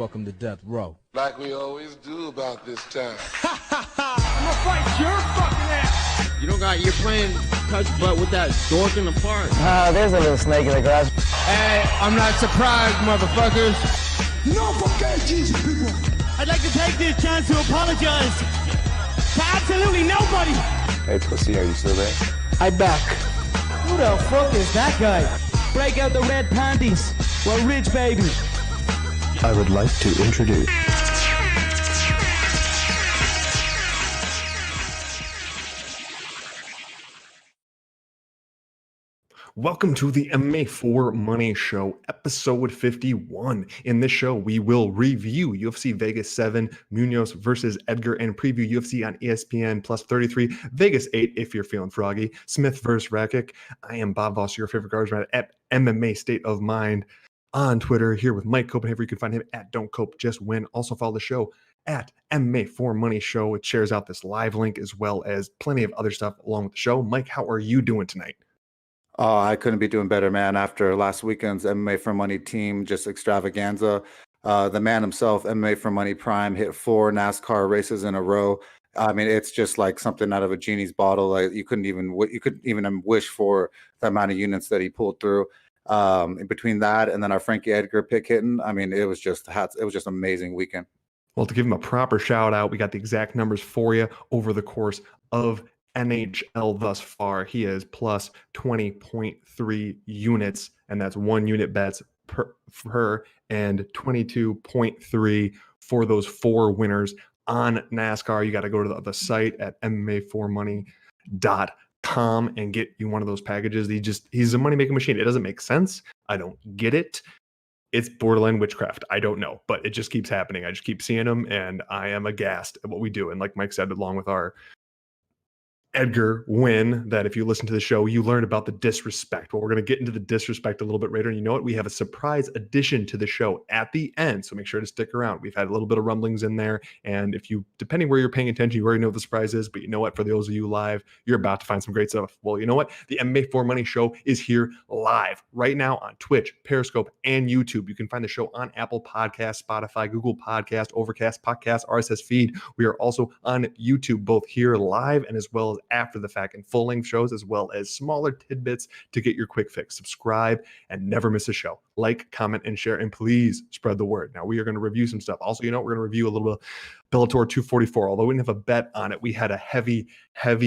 welcome to death row. Like we always do about this time. I'm gonna fight your fucking ass! You're playing touch butt with that dork in the park. There's a little snake in the grass. Hey, I'm not surprised, motherfuckers. No fucking Jesus, people! I'd like to take this chance to apologize to absolutely nobody! Hey, pussy, are you still there? I'm back. Who the fuck is that guy? Break out the red panties. We're rich, baby. I would like to introduce... Welcome to the MMAforMoney show, episode 51. In this show, we will review UFC Vegas 7, Munoz versus Edgar, and preview UFC on ESPN Plus 33, Vegas 8 if you're feeling froggy, Smith versus Rakic. I am Bob Voss, your favorite guardsman at MMA State of Mind on Twitter, here with Mike Copenhaver. You can find him at Don't Cope, Just Win. Also follow the show at MMAforMoney show. It shares out this live link as well as plenty of other stuff along with the show. Mike, how are you doing tonight? Oh, I couldn't be doing better, man. After last weekend's MMA for Money team just extravaganza, the man himself, MMA for Money Prime, hit 4 NASCAR races in a row. I mean, it's just like something out of a genie's bottle. Like you couldn't even wish for the amount of units that he pulled through. In between that and then our Frankie Edgar pick hitting, I mean, it was just an amazing weekend. Well, to give him a proper shout out, we got the exact numbers for you over the course of NHL thus far. He is plus 20.3 units, and that's 1 unit bets per and 22.3 for those 4 winners on NASCAR. You got to go to the site at MMAforMoney.com and get you one of those packages. He's a money making machine. It doesn't make sense. I don't get it. It's borderline witchcraft. I don't know, but it just keeps happening. I just keep seeing them, and I am aghast at what we do. And like Mike said, along with our Edgar win, that if you listen to the show, you learned about the disrespect. Well, we're going to get into the disrespect a little bit later. And you know what? We have a surprise addition to the show at the end. So make sure to stick around. We've had a little bit of rumblings in there. And if you, depending where you're paying attention, you already know what the surprise is. But you know what? For those of you live, you're about to find some great stuff. Well, you know what? The MMA for Money show is here live right now on Twitch, Periscope, and YouTube. You can find the show on Apple Podcasts, Spotify, Google Podcast, Overcast, Podcast, RSS feed. We are also on YouTube, both here live and as well as after the fact, and full-length shows as well as smaller tidbits to get your quick fix. Subscribe and never miss a show. Like, comment, and share, and please spread the word. Now, we are going to review some stuff. Also, you know, we're going to review a little bit of Bellator 244. Although we didn't have a bet on it, we had a heavy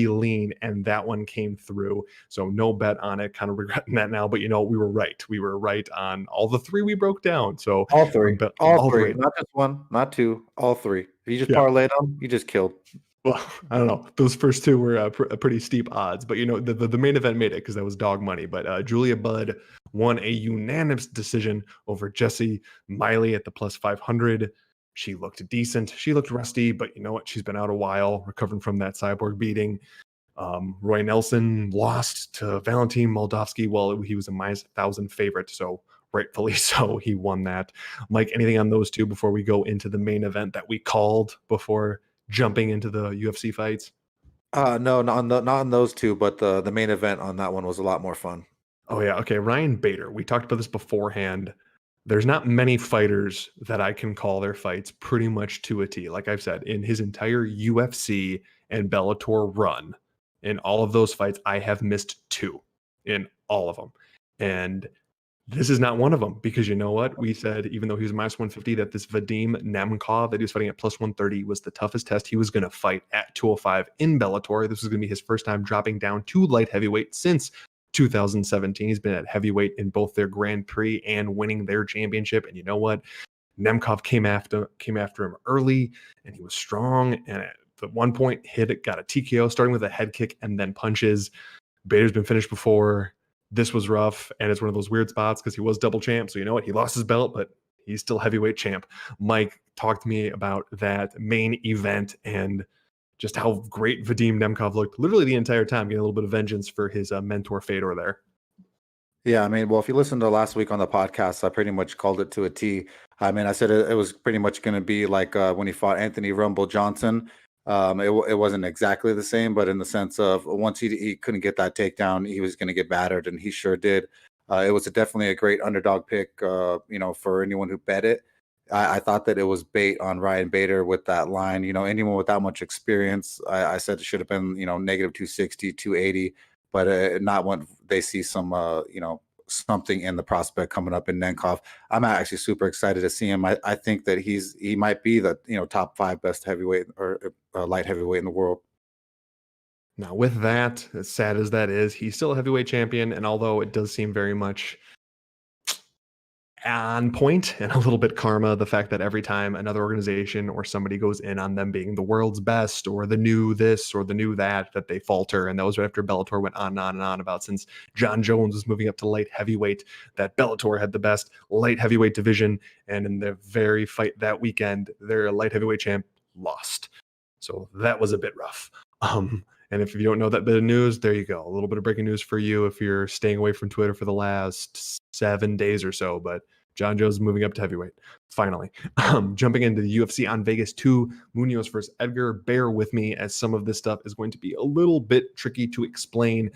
lean, and that one came through. So no bet on it. Kind of regretting that now, but you know, we were right. We were right on all the 3 we broke down. So all three, not just 1, not 2, all 3. If you just parlayed them, you just killed. Well, I don't know. Those first 2 were pretty steep odds, but you know, the main event made it because that was dog money. But Julia Budd won a unanimous decision over Jessie Miley at the plus 500. She looked decent. She looked rusty, but you know what? She's been out a while, recovering from that Cyborg beating. Roy Nelson lost to Valentin Moldavsky. Well, he was a minus 1,000 favorite, so rightfully so, he won that. Mike, anything on those 2 before we go into the main event that we called before jumping into the UFC fights? No, not on those 2, but the main event on that one was a lot more fun. Oh yeah, okay. Ryan Bader. We talked about this beforehand. There's not many fighters that I can call their fights pretty much to a T. Like I've said, in his entire UFC and Bellator run, in all of those fights, I have missed 2 in all of them. And this is not one of them, because you know what? We said, even though he was minus 150, that this Vadim Nemkov that he was fighting at plus 130 was the toughest test he was going to fight at 205 in Bellator. This was going to be his first time dropping down to light heavyweight since 2017. He's been at heavyweight in both their Grand Prix and winning their championship. And you know what? Nemkov came after him early, and he was strong. And at one point, got a TKO, starting with a head kick and then punches. Bader's been finished before. This was rough, and it's one of those weird spots because he was double champ. So you know what? He lost his belt, but he's still heavyweight champ. Mike, talk to me about that main event and just how great Vadim Nemkov looked literally the entire time, getting a little bit of vengeance for his mentor Fedor there. Yeah, I mean, well, if you listened to last week on the podcast, I pretty much called it to a T. I mean, I said it was pretty much going to be like when he fought Anthony Rumble Johnson. It wasn't exactly the same, but in the sense of once he couldn't get that takedown, he was going to get battered, and he sure did. It was definitely a great underdog pick, for anyone who bet it. I thought that it was bait on Ryan Bader with that line. Anyone with that much experience, I said it should have been, negative 260, 280, but not when they see some, something in the prospect coming up in Nenkov. I'm actually super excited to see him. I think that he might be the, top 5 best heavyweight or light heavyweight in the world. Now, with that, as sad as that is, he's still a heavyweight champion. And although it does seem very much on point and a little bit karma, the fact that every time another organization or somebody goes in on them being the world's best or the new this or the new that they falter. And that was right after Bellator went on and on and on about since John Jones was moving up to light heavyweight, that Bellator had the best light heavyweight division. And in the very fight that weekend, their light heavyweight champ lost. So that was a bit rough. And if you don't know that bit of news, there you go. A little bit of breaking news for you if you're staying away from Twitter for the last 7 days or so. But John Jones is moving up to heavyweight, finally. Jumping into the UFC on Vegas 2, Munoz versus Edgar. Bear with me as some of this stuff is going to be a little bit tricky to explain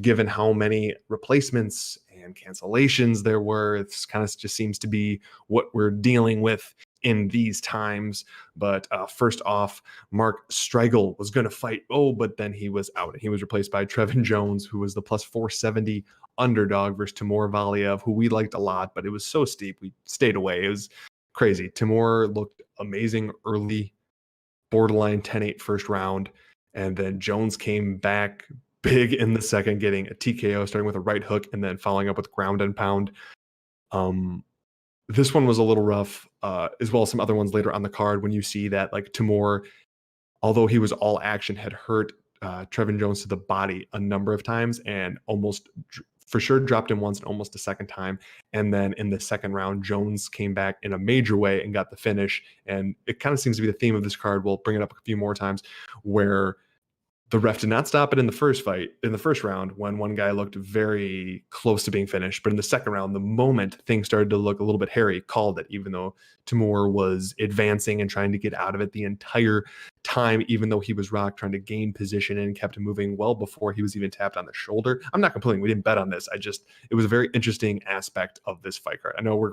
given how many replacements and cancellations there were. It's kind of just seems to be what we're dealing with in these times. But first off, Mark Striegel was going to fight. But then he was out and he was replaced by Trevin Jones, who was the plus 470 underdog versus Timur Valiev, who we liked a lot, but it was so steep. We stayed away. It was crazy. Timur looked amazing early, borderline 10-8 first round. And then Jones came back big in the second, getting a TKO, starting with a right hook and then following up with ground and pound. This one was a little rough, as well as some other ones later on the card when you see that like Timur, although he was all action, had hurt Trevin Jones to the body a number of times and almost for sure dropped him once and almost a second time. And then in the second round, Jones came back in a major way and got the finish. And it kind of seems to be the theme of this card. We'll bring it up a few more times where the ref did not stop it in the first round when one guy looked very close to being finished. But in the second round, the moment things started to look a little bit hairy, called it, even though Timur was advancing and trying to get out of it the entire time, even though he was rocked, trying to gain position and kept moving well before he was even tapped on the shoulder. I'm not complaining. We didn't bet on this. It was a very interesting aspect of this fight card. I know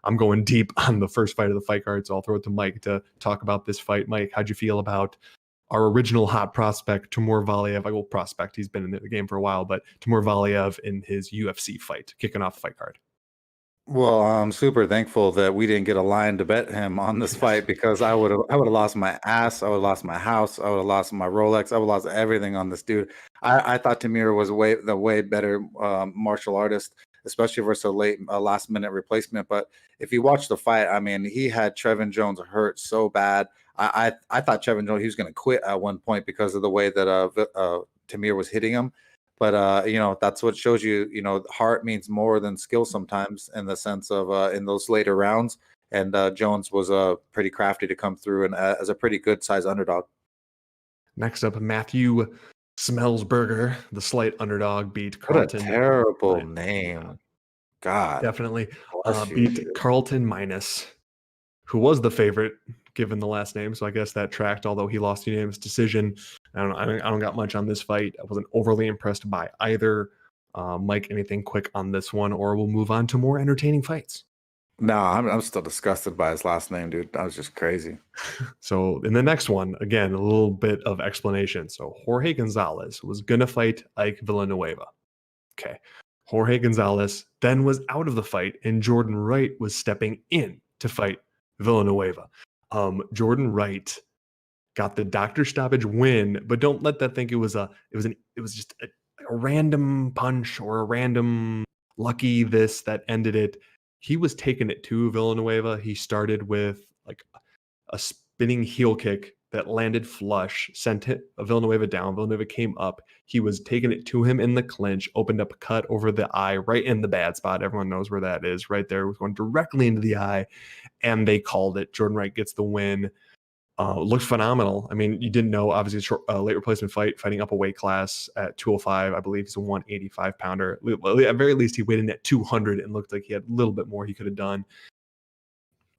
I'm going deep on the first fight of the fight card, so I'll throw it to Mike to talk about this fight. Mike, how'd you feel about our original hot prospect, Timur Valiev? Prospect, he's been in the game for a while, but Timur Valiev in his UFC fight, kicking off the fight card. Well, I'm super thankful that we didn't get a line to bet him on this fight because I would have lost my ass. I would have lost my house. I would have lost my Rolex. I would have lost everything on this dude. I thought Timur was the way better martial artist, especially versus a last minute replacement. But if you watch the fight, I mean, he had Trevin Jones hurt so bad. I thought Trevin Jones, he was going to quit at one point because of the way that Timur was hitting him. But, that's what shows you, heart means more than skill sometimes in the sense of in those later rounds. And Jones was pretty crafty to come through and as a pretty good size underdog. Next up, Matthew Smellsberger, the slight underdog, beat Carlton. What a terrible name. God. Definitely beat Carlton Minus, who was the favorite given the last name. So I guess that tracked, although he lost unanimous decision. I don't got much on this fight. I wasn't overly impressed by either. Mike, anything quick on this one, or we'll move on to more entertaining fights? No, I'm still disgusted by his last name, dude. That was just crazy. So in the next one, again, a little bit of explanation. So Jorge Gonzalez was going to fight Ike Villanueva. Okay. Jorge Gonzalez then was out of the fight, and Jordan Wright was stepping in to fight Villanueva. Jordan Wright got the doctor stoppage win, but don't let that think it was just a random punch or a random lucky this that ended it. He was taking it to Villanueva. He started with like a spinning heel kick that landed flush, sent Villanueva down. Villanueva came up. He was taking it to him in the clinch, opened up a cut over the eye, right in the bad spot. Everyone knows where that is, right there. It was going directly into the eye, and they called it. Jordan Wright gets the win. Looked phenomenal. I mean, you didn't know, obviously, a late replacement fight, fighting up a weight class at 205. I believe he's a 185 pounder. Well, at very least, he weighed in at 200 and looked like he had a little bit more he could have done.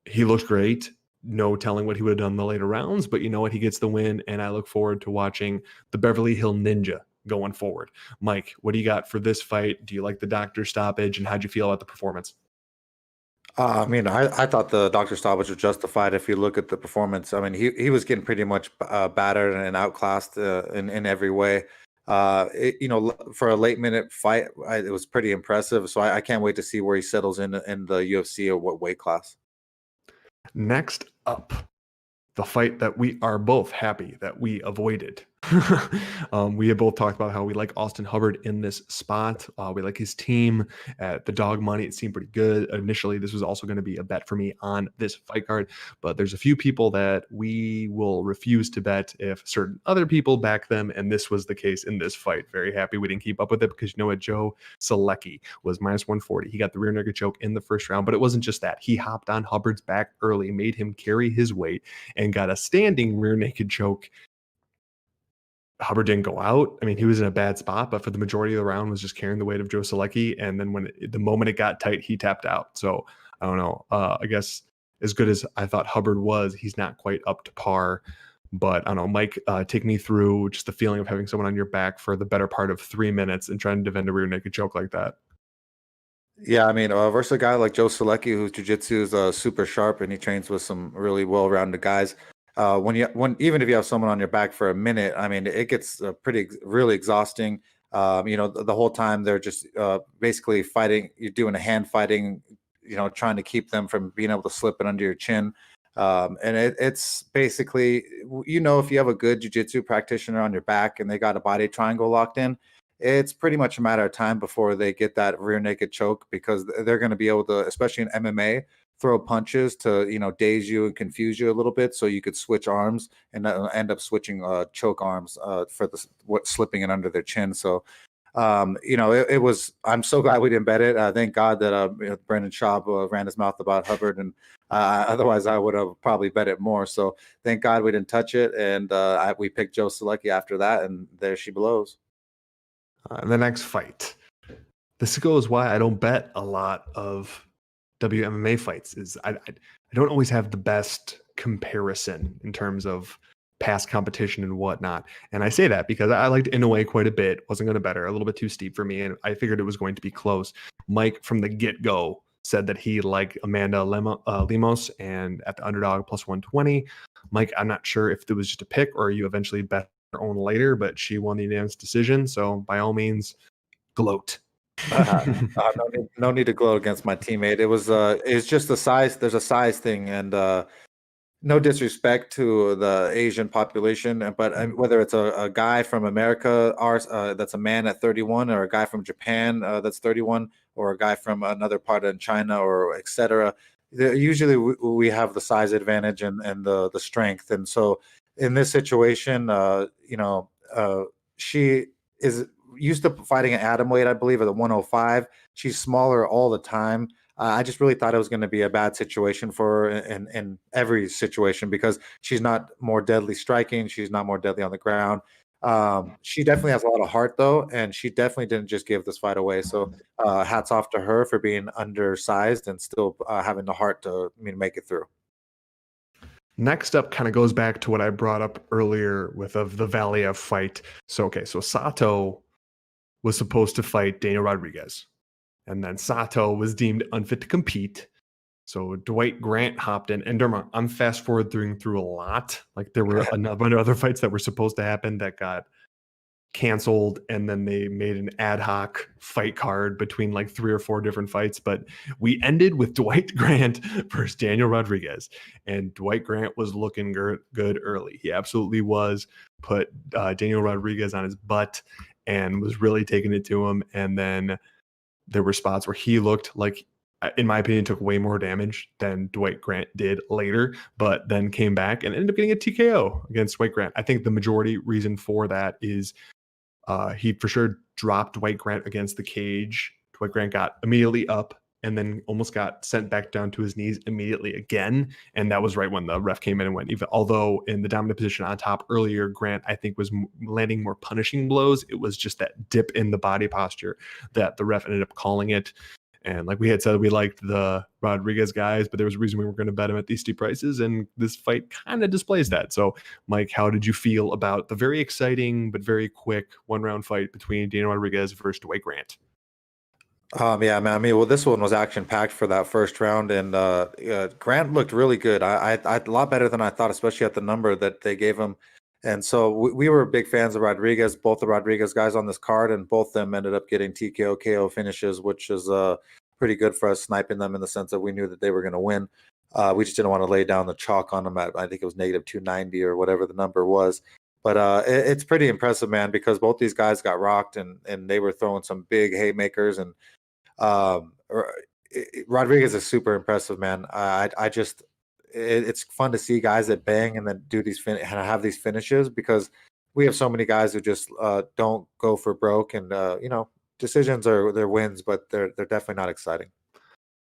He looked great. No telling what he would have done in the later rounds, but you know what? He gets the win, and I look forward to watching the Beverly Hill Ninja going forward. Mike, what do you got for this fight? Do you like the doctor stoppage, and how'd you feel about the performance? I thought the doctor stoppage was justified if you look at the performance. I mean, he was getting pretty much battered and outclassed in every way. For a late minute fight, it was pretty impressive. So I can't wait to see where he settles in the UFC or what weight class. Next up, the fight that we are both happy that we avoided. We have both talked about how we like Austin Hubbard in this spot. We like his team at the dog money. It seemed pretty good. Initially, this was also going to be a bet for me on this fight card, but there's a few people that we will refuse to bet if certain other people back them, and this was the case in this fight. Very happy we didn't keep up with it because you know what? Joe Selecki was minus 140. He got the rear naked choke in the first round, but it wasn't just that. He hopped on Hubbard's back early, made him carry his weight, and got a standing rear naked choke. Hubbard didn't go out. I mean, he was in a bad spot, but for the majority of the round was just carrying the weight of Joe Selecki. And then the moment it got tight, he tapped out. So I don't know. I guess as good as I thought Hubbard was, he's not quite up to par. But I don't know, Mike, take me through just the feeling of having someone on your back for the better part of 3 minutes and trying to defend a rear naked choke like that. Yeah, I mean, versus a guy like Joe Selecki, whose jiu-jitsu is super sharp and he trains with some really well-rounded guys. Even if you have someone on your back for a minute, I mean, it gets really exhausting. The whole time they're just basically fighting. You're doing a hand fighting, trying to keep them from being able to slip it under your chin. And it's basically, if you have a good jiu-jitsu practitioner on your back and they got a body triangle locked in, it's pretty much a matter of time before they get that rear naked choke, because they're going to be able to, especially in MMA, throw punches to daze you and confuse you a little bit, so you could switch arms and end up switching choke arms for slipping it under their chin. So it was. I'm so glad we didn't bet it. Thank God that Brendan Schaub ran his mouth about Hubbard, and otherwise I would have probably bet it more. So thank God we didn't touch it, and we picked Joe Selecki after that, and there she blows. The next fight. This goes why I don't bet a lot of WMMA fights. Is I don't always have the best comparison in terms of past competition and whatnot. And I say that because I liked Inoue quite a bit. Wasn't going to bet her. A little bit too steep for me, and I figured it was going to be close. Mike from the get-go said that he liked Amanda Lemos and at the underdog plus 120. Mike, I'm not sure if it was just a pick or you eventually bet her own later, but she won the unanimous decision. So by all means, gloat. No need to gloat against my teammate. It's just the size. There's a size thing, and no disrespect to the Asian population, but whether it's a guy from America, that's a man at 31, or a guy from Japan that's 31, or a guy from another part of China, or etc. Usually we have the size advantage and the strength, and so in this situation, she is used to fighting at atom weight, I believe, at the 105. She's smaller all the time. I just really thought it was going to be a bad situation for her in every situation, because she's not more deadly striking. She's not more deadly on the ground. She definitely has a lot of heart, though, and she definitely didn't just give this fight away. So hats off to her for being undersized and still having the heart to make it through. Next up kind of goes back to what I brought up earlier with the Valiev fight. So Sato was supposed to fight Daniel Rodriguez, and then Sato was deemed unfit to compete. So Dwight Grant hopped in, and Dermot, I'm fast forwarding through a lot. Like there were a bunch of other fights that were supposed to happen that got canceled, and then they made an ad hoc fight card between like 3 or 4 different fights. But we ended with Dwight Grant versus Daniel Rodriguez, and Dwight Grant was looking good early. He absolutely was. Put Daniel Rodriguez on his butt and was really taking it to him. And then there were spots where he looked like, in my opinion, took way more damage than Dwight Grant did later, but then came back and ended up getting a TKO against Dwight Grant. I think the majority reason for that is he for sure dropped Dwight Grant against the cage. Dwight Grant got immediately up and then almost got sent back down to his knees immediately again. And that was right when the ref came in and went. Although in the dominant position on top earlier, Grant, I think, was landing more punishing blows. It was just that dip in the body posture that the ref ended up calling it. And like we had said, we liked the Rodriguez guys, but there was a reason we were going to bet him at these steep prices. And this fight kind of displays that. So, Mike, how did you feel about the very exciting but very quick 1-round fight between Daniel Rodriguez versus Dwight Grant? Yeah, man. I mean, well, this one was action packed for that first round, and Grant looked really good. I a lot better than I thought, especially at the number that they gave him. And so we were big fans of Rodriguez, both the Rodriguez guys on this card, and both of them ended up getting TKO KO finishes, which is pretty good for us, sniping them in the sense that we knew that they were going to win. We just didn't want to lay down the chalk on them at, I think it was negative 290 or whatever the number was. But it's pretty impressive, man, because both these guys got rocked, and they were throwing some big haymakers, and Rodriguez is super impressive, man. I just it's fun to see guys that bang and then do these and have these finishes, because we have so many guys who just don't go for broke, and decisions are their wins, but they're definitely not exciting.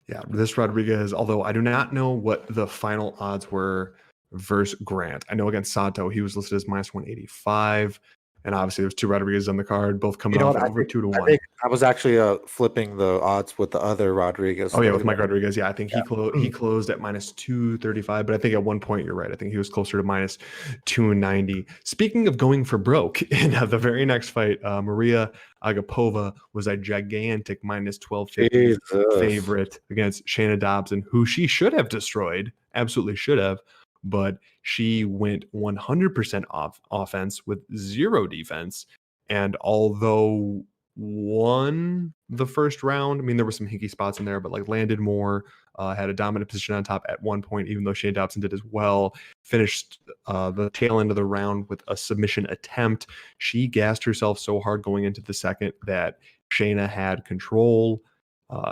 Yeah, this Rodriguez, although I do not know what the final odds were versus Grant. I know against Sato, he was listed as minus 185. And obviously, there's two Rodriguez on the card, both coming off over 2-1. I was actually flipping the odds with the other Rodriguez. Oh yeah, with Mike Rodriguez. Yeah, I think he closed at minus 235, but I think at one point you're right. I think he was closer to minus 290. Speaking of going for broke, in the very next fight, Maria Agapova was a gigantic minus 1250 favorite against Shayna Dobson, who she should have destroyed, absolutely should have. But she went 100% off offense with zero defense. And although won the first round, I mean, there were some hinky spots in there, but like landed more, had a dominant position on top at one point, even though Shayna Dobson did as well. Finished the tail end of the round with a submission attempt. She gassed herself so hard going into the second that Shayna had control.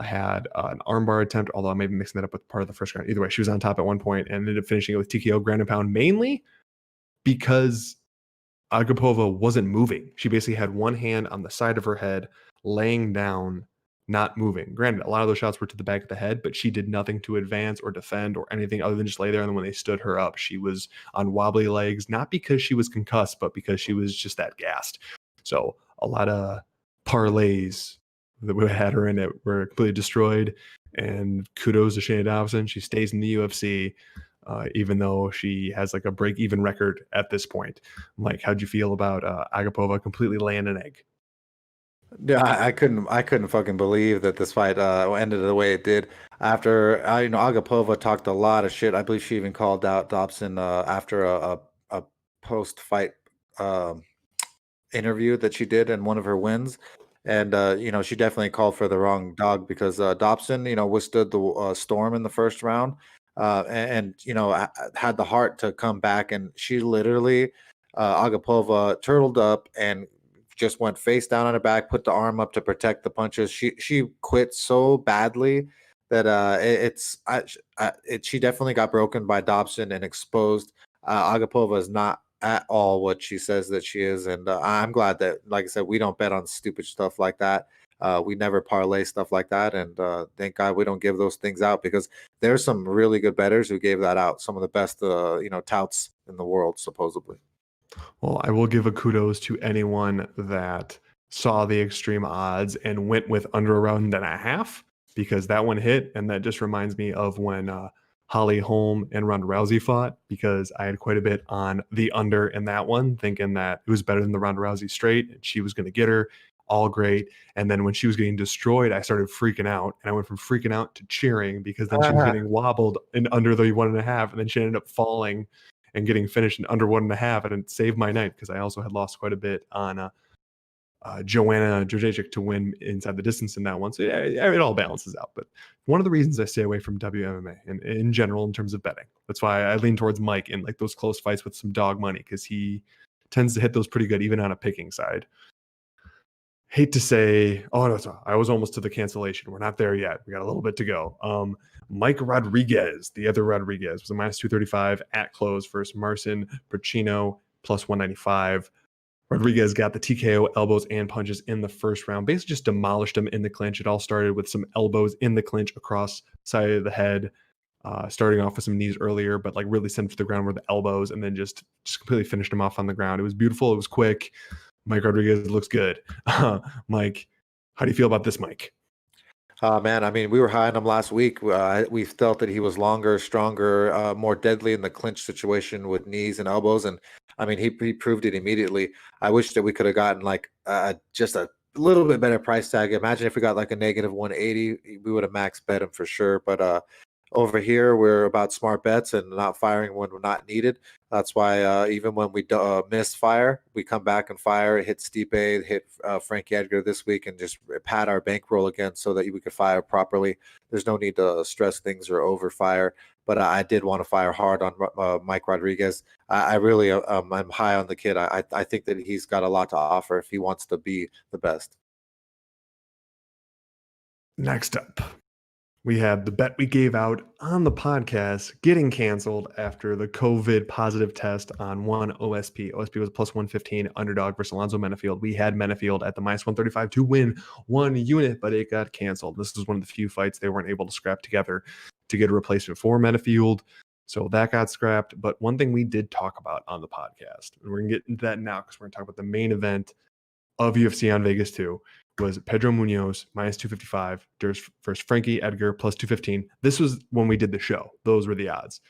Had an armbar attempt, although I may be mixing that up with part of the first round. Either way, she was on top at one point and ended up finishing it with TKO ground and pound, mainly because Agapova wasn't moving. She basically had one hand on the side of her head, laying down, not moving. Granted, a lot of those shots were to the back of the head, but she did nothing to advance or defend or anything other than just lay there. And then when they stood her up, she was on wobbly legs, not because she was concussed, but because she was just that gassed. So a lot of parlays that we had her in it were completely destroyed. And kudos to Shayna Dobson. She stays in the UFC, even though she has like a break-even record at this point. Mike, how'd you feel about Agapova completely laying an egg? Yeah, I couldn't fucking believe that this fight ended the way it did. After Agapova talked a lot of shit. I believe she even called out Dobson after a post-fight interview that she did in one of her wins. And she definitely called for the wrong dog, because Dobson, withstood the storm in the first round, and had the heart to come back. And she literally, Agapova, turtled up and just went face down on her back, put the arm up to protect the punches. She quit so badly that she definitely got broken by Dobson and exposed. Agapova is not at all what she says that she is, and I'm glad that, like I said, we don't bet on stupid stuff like that. We never parlay stuff like that, and thank God we don't give those things out, because there's some really good bettors who gave that out. Some of the best, touts in the world, supposedly. Well, I will give a kudos to anyone that saw the extreme odds and went with under a round and a half, because that one hit, and that just reminds me of when Holly Holm and Ronda Rousey fought, because I had quite a bit on the under in that one, thinking that it was better than the Ronda Rousey straight, and she was going to get her. All great. And then when she was getting destroyed, I started freaking out, and I went from freaking out to cheering, because then she was getting wobbled and under the 1.5, and then she ended up falling and getting finished in under 1.5, and it saved my night, because I also had lost quite a bit on Joanna Jędrzejczyk to win inside the distance in that one. So yeah, it all balances out. But one of the reasons I stay away from WMMA and in general in terms of betting, that's why I lean towards Mike in like those close fights with some dog money, because he tends to hit those pretty good, even on a picking side. Hate to say, oh no, I was almost to the cancellation. We're not there yet. We got a little bit to go. Mike Rodriguez, the other Rodriguez, was a minus 235 at close versus Marcin Bracino plus 195. Rodriguez got the TKO elbows and punches in the first round, basically just demolished him in the clinch. It all started with some elbows in the clinch across side of the head, starting off with some knees earlier, but like really sent him to the ground with the elbows, and then just completely finished him off on the ground. It was beautiful. It was quick. Mike Rodriguez looks good. Mike, how do you feel about this, Mike? Man, I mean, we were high on him last week. We felt that he was longer, stronger, more deadly in the clinch situation with knees and elbows. And I mean, he proved it immediately. I wish that we could have gotten like just a little bit better price tag. Imagine if we got like a negative 180, we would have max bet him for sure. But over here, we're about smart bets and not firing when we're not needed. That's why even when we miss fire, we come back and fire, hit Stipe, hit Frankie Edgar this week, and just pad our bankroll again so that we could fire properly. There's no need to stress things or overfire. But I did want to fire hard on Mike Rodriguez. I really I'm high on the kid. I think that he's got a lot to offer if he wants to be the best. Next up, we have the bet we gave out on the podcast getting canceled after the COVID positive test on one OSP. OSP was plus 115 underdog versus Alonzo Menafield. We had Menafield at the minus 135 to win 1 unit, but it got canceled. This is one of the few fights they weren't able to scrap together to get a replacement for Menafield. So that got scrapped. But one thing we did talk about on the podcast, and we're going to get into that now because we're going to talk about the main event of UFC on Vegas 2, was Pedro Munoz minus 255 versus Frankie Edgar plus 215. This was when we did the show. Those were the odds.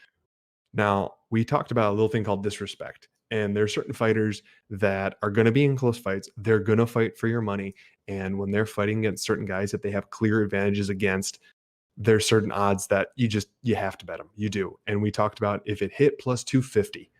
Now, we talked about a little thing called disrespect. And there are certain fighters that are going to be in close fights. They're going to fight for your money. And when they're fighting against certain guys that they have clear advantages against, there's certain odds that you have to bet them. You do. And we talked about if it hit plus 250,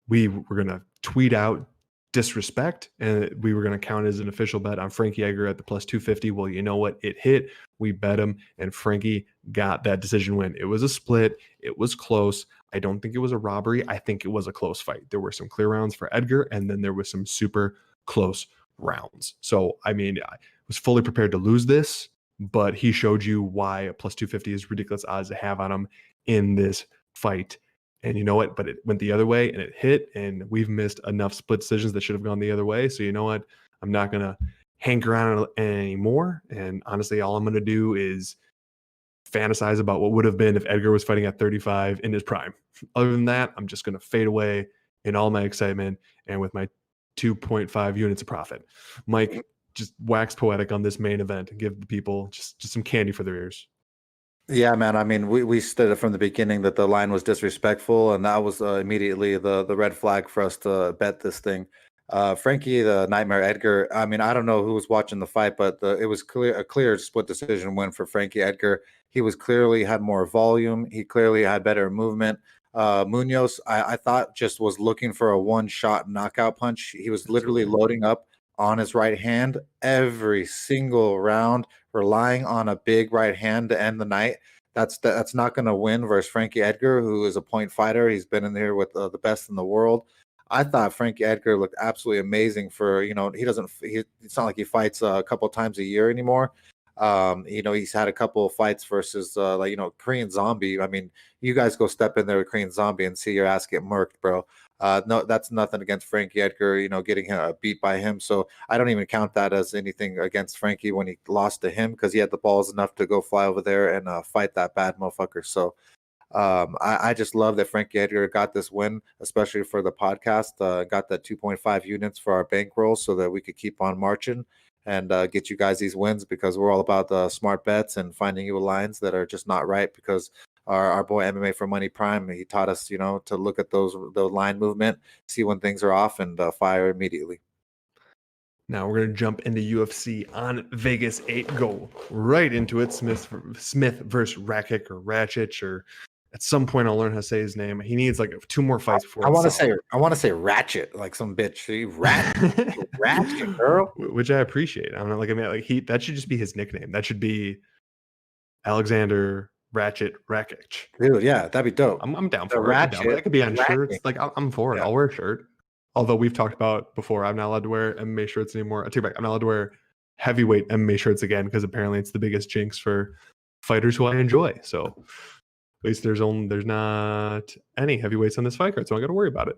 we were going to tweet out disrespect, and we were going to count as an official bet on Frankie Edgar at the plus 250. Well, you know what? It hit. We bet him, and Frankie got that decision win. It was a split. It was close. I don't think it was a robbery. I think it was a close fight. There were some clear rounds for Edgar, and then there was some super close rounds. So, I mean, I was fully prepared to lose this, but he showed you why a plus 250 is ridiculous odds to have on him in this fight. And you know what? But it went the other way and it hit, and we've missed enough split decisions that should have gone the other way. So you know what? I'm not going to hanker around anymore. And honestly, all I'm going to do is fantasize about what would have been if Edgar was fighting at 35 in his prime. Other than that, I'm just going to fade away in all my excitement and with my 2.5 units of profit. Mike, just wax poetic on this main event and give the people just some candy for their ears. Yeah, man. I mean, we stood it from the beginning that the line was disrespectful, and that was immediately the red flag for us to bet this thing. Frankie, the Nightmare Edgar. I mean, I don't know who was watching the fight, but it was a clear split decision win for Frankie Edgar. He was clearly had more volume. He clearly had better movement. Munoz, I thought just was looking for a one-shot knockout punch. He was literally loading up on his right hand every single round, relying on a big right hand to end the night. That's not going to win versus Frankie Edgar, who is a point fighter. He's been in there with the best in the world. I thought Frankie Edgar looked absolutely amazing for, it's not like he fights a couple times a year anymore. He's had a couple of fights versus Korean Zombie. I mean, you guys go step in there with Korean Zombie and see your ass get murked, bro. No, that's nothing against Frankie Edgar, getting beat by him. So I don't even count that as anything against Frankie when he lost to him, because he had the balls enough to go fly over there and fight that bad motherfucker. So I just love that Frankie Edgar got this win, especially for the podcast. Got that 2.5 units for our bankroll so that we could keep on marching and get you guys these wins, because we're all about the smart bets and finding you lines that are just not right, because our boy MMAforMoney Prime, he taught us, to look at the line movement, see when things are off, and fire immediately. Now we're going to jump into UFC on Vegas 8. Go right into it. Smith versus Rakic or Ratchich, or at some point I'll learn how to say his name. He needs like 2 more fights before. I want to say Ratchet, like some bitch. Ratchet, girl. Which I appreciate. I'm not that should just be his nickname. That should be Alexander Ratchet Rakic. Dude, yeah, that'd be dope. I'm down for it. That could be on shirts. Like I'm for it. Yeah. I'll wear a shirt. Although we've talked about before, I'm not allowed to wear MMA shirts anymore. I take it back. I'm not allowed to wear heavyweight MMA shirts again, because apparently it's the biggest jinx for fighters who I enjoy. So at least there's not any heavyweights on this fight card, so I got to worry about it.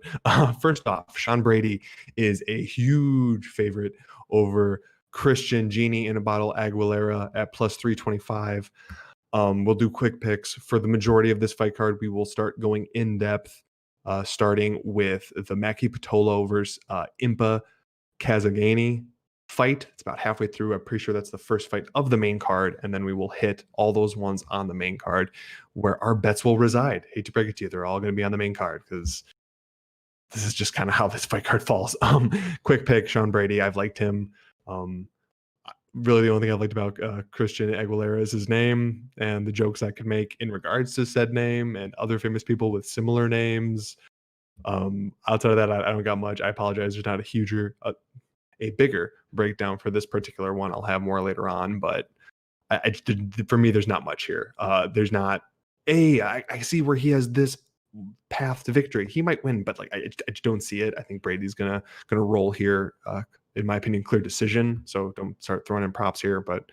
First off, Sean Brady is a huge favorite over Christian Genie in a Bottle Aguilera at plus 325. We'll do quick picks for the majority of this fight card. We will start going in depth. Starting with the Maki Pitolo versus Impa Kazaghani fight. It's about halfway through. I'm pretty sure that's the first fight of the main card, and then we will hit all those ones on the main card where our bets will reside. Hate to break it to you, they're all going to be on the main card, because this is just kind of how this fight card falls. Quick pick, Sean Brady. I've liked him really the only thing I liked about Christian Aguilera is his name and the jokes I could make in regards to said name and other famous people with similar names. Outside of that, I don't got much. I apologize. There's not a bigger breakdown for this particular one. I'll have more later on, but for me, there's not much here. There's not I see where he has this path to victory. He might win, but like I just don't see it. I think Brady's gonna roll here. In my opinion, clear decision. So don't start throwing in props here, but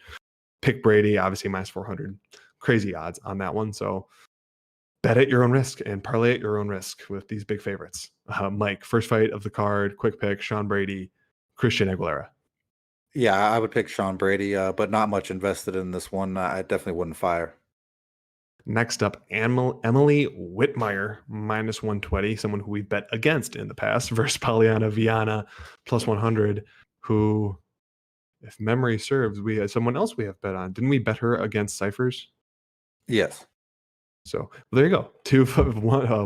pick Brady. Obviously, minus 400, crazy odds on that one. So bet at your own risk and parlay at your own risk with these big favorites. Mike, first fight of the card, quick pick: Sean Brady, Christian Aguilera. Yeah, I would pick Sean Brady, but not much invested in this one. I definitely wouldn't fire. Next up, Emily Whitmire, minus 120, someone who we've bet against in the past, versus Polyana Viana, plus 100, who, if memory serves, we had someone else we have bet on. Didn't we bet her against Cyphers? Yes. So well, there you go.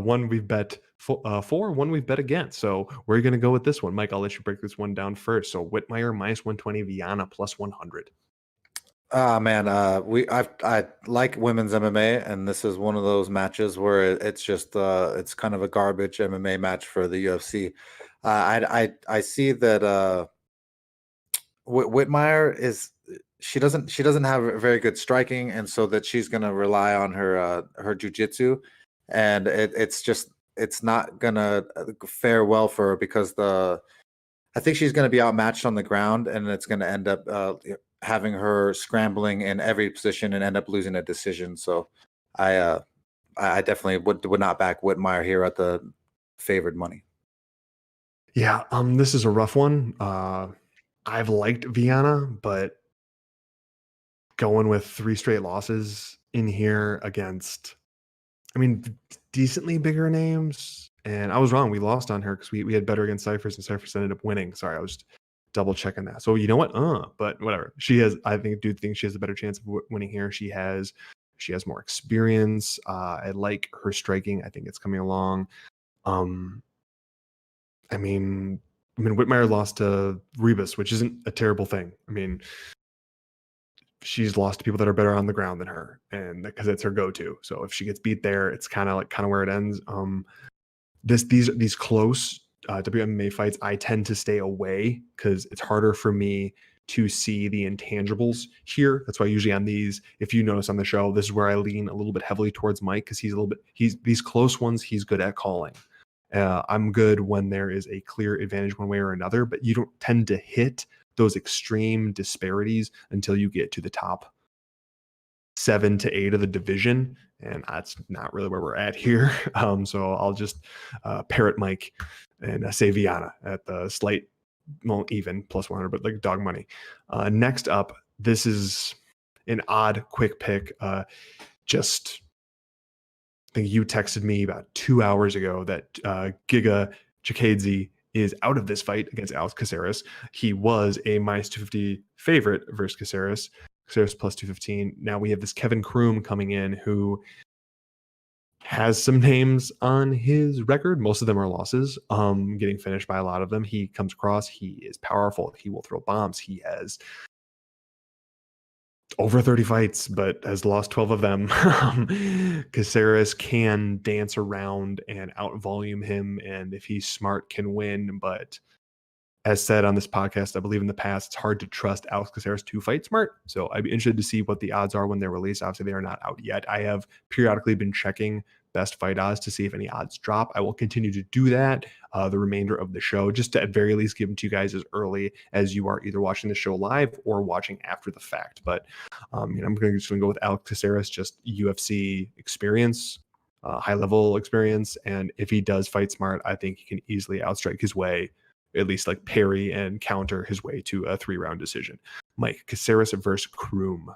One we've bet for, one we've bet against. So we're going to go with this one. Mike, I'll let you break this one down first. So Whitmire, minus 120, Viana, plus 100. Man, I like women's MMA, and this is one of those matches where it's just it's kind of a garbage MMA match for the UFC. I see that Whitmire she doesn't have very good striking, and so that she's gonna rely on her jujitsu, and it's not gonna fare well for her because I think she's gonna be outmatched on the ground, and it's gonna end up having her scrambling in every position and end up losing a decision. So I definitely would not back Whitmire here at the favored money. Yeah, this is a rough one. I've liked Viana, but going with 3 straight losses in here against, decently bigger names. And I was wrong. We lost on her because we had better against Cyphers, and Cyphers ended up winning. Sorry, I was double checking that. So you know what? But whatever. I do think she has a better chance of winning here. She has more experience. I like her striking. I think it's coming along. Whitmire lost to Rebus, which isn't a terrible thing. She's lost to people that are better on the ground than her, and because it's her go-to. So if she gets beat there, it's kind of where it ends. These close WMMA fights, I tend to stay away because it's harder for me to see the intangibles here. That's why usually on these, if you notice on the show, this is where I lean a little bit heavily towards Mike because he's these close ones he's good at calling. I'm good when there is a clear advantage one way or another, but you don't tend to hit those extreme disparities until you get to the top 7 to 8 of the division, and that's not really where we're at here. So I'll just parrot Mike and say Viana at the slight, even plus 100, but like dog money. Next up, this is an odd quick pick. I think you texted me about 2 hours ago that Giga Chikadze is out of this fight against Alex Caceres. He was a minus 250 favorite versus Caceres. Caceres plus 215. Now we have this Kevin Kroom coming in who has some names on his record. Most of them are losses, getting finished by a lot of them. He comes across, he is powerful. He will throw bombs. He has over 30 fights, but has lost 12 of them. Caceres can dance around and out-volume him, and if he's smart, can win. But as said on this podcast, I believe in the past, it's hard to trust Alex Caceres to fight smart. So I'd be interested to see what the odds are when they're released. Obviously, they are not out yet. I have periodically been checking best fight odds to see if any odds drop. I will continue to do that the remainder of the show, just to at very least give them to you guys as early as you are either watching the show live or watching after the fact. But I'm just going to go with Alex Caceres, just UFC experience, high level experience. And if he does fight smart, I think he can easily outstrike his way, at least like parry and counter his way to a 3-round decision. Mike, Caceres versus Kroom.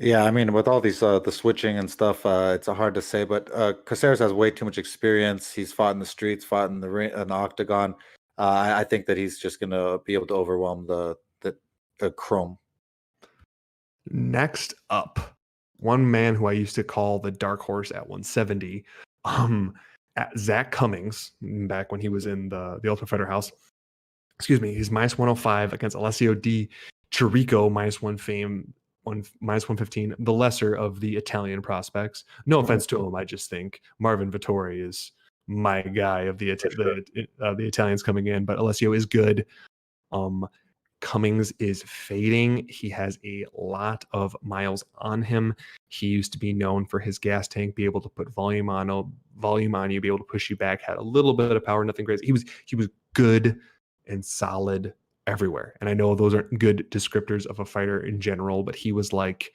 Yeah, with all these the switching and stuff, it's hard to say. But Caceres has way too much experience. He's fought in the streets, fought in the ring, in the octagon. I think that he's just going to be able to overwhelm the Kroom. Next up, one man who I used to call the dark horse at 170, at Zach Cummings, back when he was in the Ultimate Fighter house. Excuse me, he's minus 105 against Alessio Di Chirico minus 115, the lesser of the Italian prospects. No offense to him, I just think Marvin Vittori is my guy of the Italians coming in, but Alessio is good. Cummings is fading. He has a lot of miles on him. He used to be known for his gas tank, be able to put volume on you, be able to push you back, had a little bit of power, nothing crazy. He was good and solid everywhere. And I know those aren't good descriptors of a fighter in general, but he was like,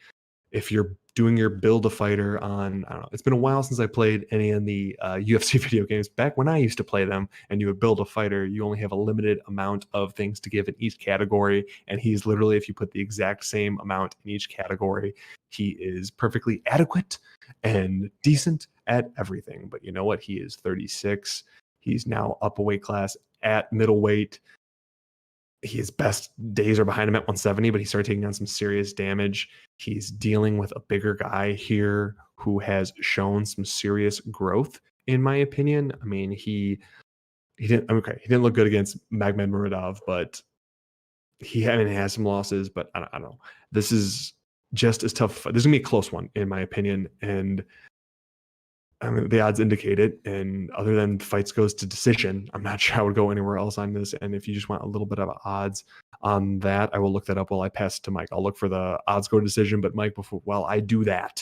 if you're doing your build a fighter on, I don't know, it's been a while since I played any of the UFC video games. Back when I used to play them and you would build a fighter, you only have a limited amount of things to give in each category. And he's literally, if you put the exact same amount in each category, he is perfectly adequate and decent at everything. But you know what? He is 36. He's now up a weight class at middleweight. His best days are behind him at 170, but he started taking on some serious damage. He's dealing with a bigger guy here who has shown some serious growth, in my opinion. I mean, he didn't look good against Magomedov, but he has some losses. But I don't know. This is just as tough. This is gonna be a close one, in my opinion, and I mean, the odds indicate it, and other than fights goes to decision, I'm not sure I would go anywhere else on this. And if you just want a little bit of odds on that, I will look that up while I pass it to Mike. I'll look for the odds go to decision. But Mike, while I do that,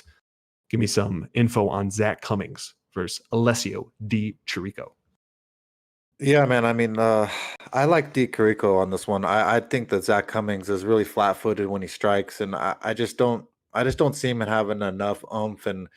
give me some info on Zach Cummings versus Alessio Di Chirico. Yeah, man. I mean, I like Di Chirico on this one. I think that Zach Cummings is really flat-footed when he strikes, and I just don't see him having enough oomph, and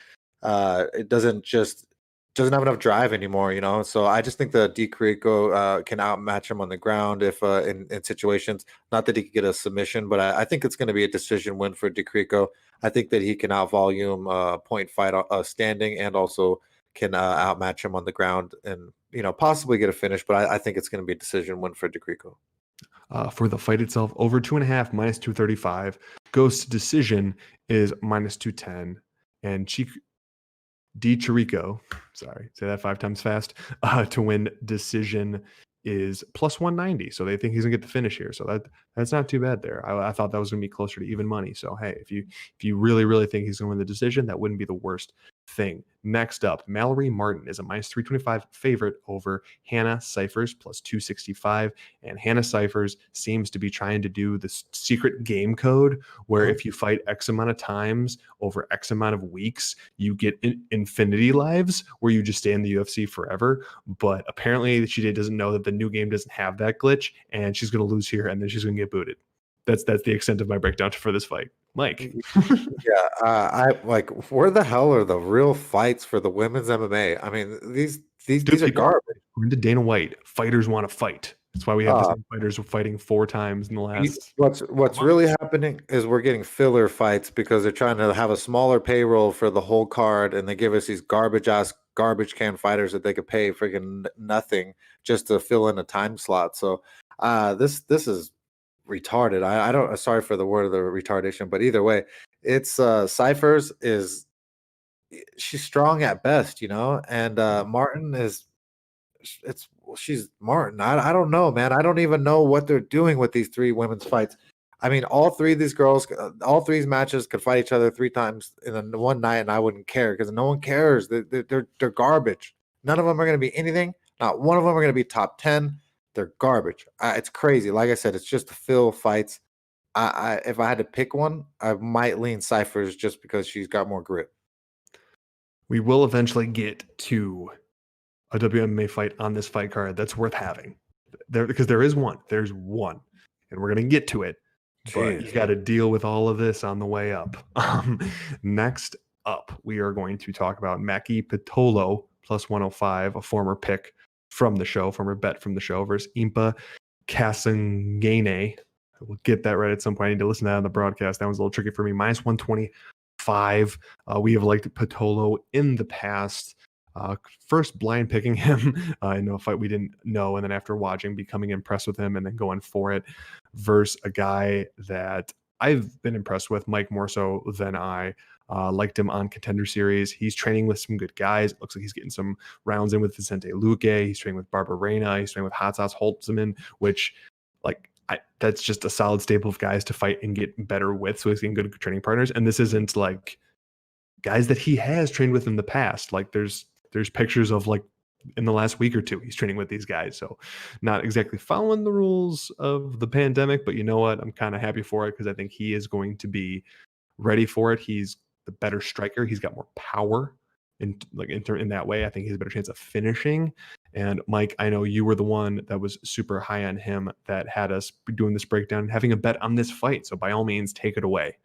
it doesn't have enough drive anymore, you know. So I just think that Di Chirico can outmatch him on the ground if in situations. Not that he could get a submission, but I think it's going to be a decision win for Di Chirico. I think that he can outvolume point fight standing, and also can outmatch him on the ground, and possibly get a finish. But I think it's going to be a decision win for Di Chirico. For the fight itself, over 2.5 minus 235, goes to decision is minus 210, and Di Chirico, sorry, say that 5 times fast, to win decision is plus 190. So they think he's gonna get the finish here. So that's not too bad there. I thought that was gonna be closer to even money. So hey, if you really think he's gonna win the decision, that wouldn't be the worst thing. Next up, Mallory Martin is a minus 325 favorite over Hannah Cyphers plus 265. And Hannah Cyphers seems to be trying to do this secret game code where if you fight X amount of times over X amount of weeks, you get infinity lives where you just stay in the UFC forever. But apparently she doesn't know that the new game doesn't have that glitch, and she's going to lose here and then she's going to get booted. That's the extent of my breakdown for this fight. Mike. Yeah, I like, where the hell are the real fights for the women's MMA? I mean, these are garbage. We're into Dana White. Fighters want to fight. That's why we have the same fighters fighting 4 times in the last. What's really happening is we're getting filler fights because they're trying to have a smaller payroll for the whole card, and they give us these garbage can fighters that they could pay freaking nothing just to fill in a time slot. So this is retarded. I don't, sorry for the word of the retardation, but either way, it's Cyphers she's strong at best, and Martin she's Martin. I don't know, man. I don't even know what they're doing with these 3 women's fights. I mean, all 3 of these girls, all 3 matches could fight each other 3 times in one night, and I wouldn't care because no one cares. They're garbage. None of them are going to be anything. Not one of them are going to be top 10. They're garbage. It's crazy. Like I said, it's just to fill fights. If I had to pick one, I might lean Cyphers just because she's got more grit. We will eventually get to a WMA fight on this fight card that's worth having. Because there is one. There's one. And we're going to get to it. But you got to deal with all of this on the way up. Next up, we are going to talk about Maki Pitolo plus 105, a former pick from the show, former bet from the show, versus Impa Kasangane. We'll get that right at some point. I need to listen to that on the broadcast. That was a little tricky for me. Minus 125. We have liked Pitolo in the past. First blind picking him in a fight we didn't know, and then after watching, becoming impressed with him and then going for it versus a guy that I've been impressed with, Mike more so than I. Liked him on Contender Series. He's training with some good guys. It looks like he's getting some rounds in with Vicente Luque. He's training with Barbara Reina. He's training with Hot Sauce Holtzman, which, like, that's just a solid staple of guys to fight and get better with. So he's getting good training partners. And this isn't like guys that he has trained with in the past. Like there's pictures of like in the last week or two, he's training with these guys. So not exactly following the rules of the pandemic, but you know what? I'm kind of happy for it because I think he is going to be ready for it. He's the better striker. He's got more power in that way. I think he has a better chance of finishing. And Mike, I know you were the one that was super high on him that had us doing this breakdown and having a bet on this fight. So by all means, take it away.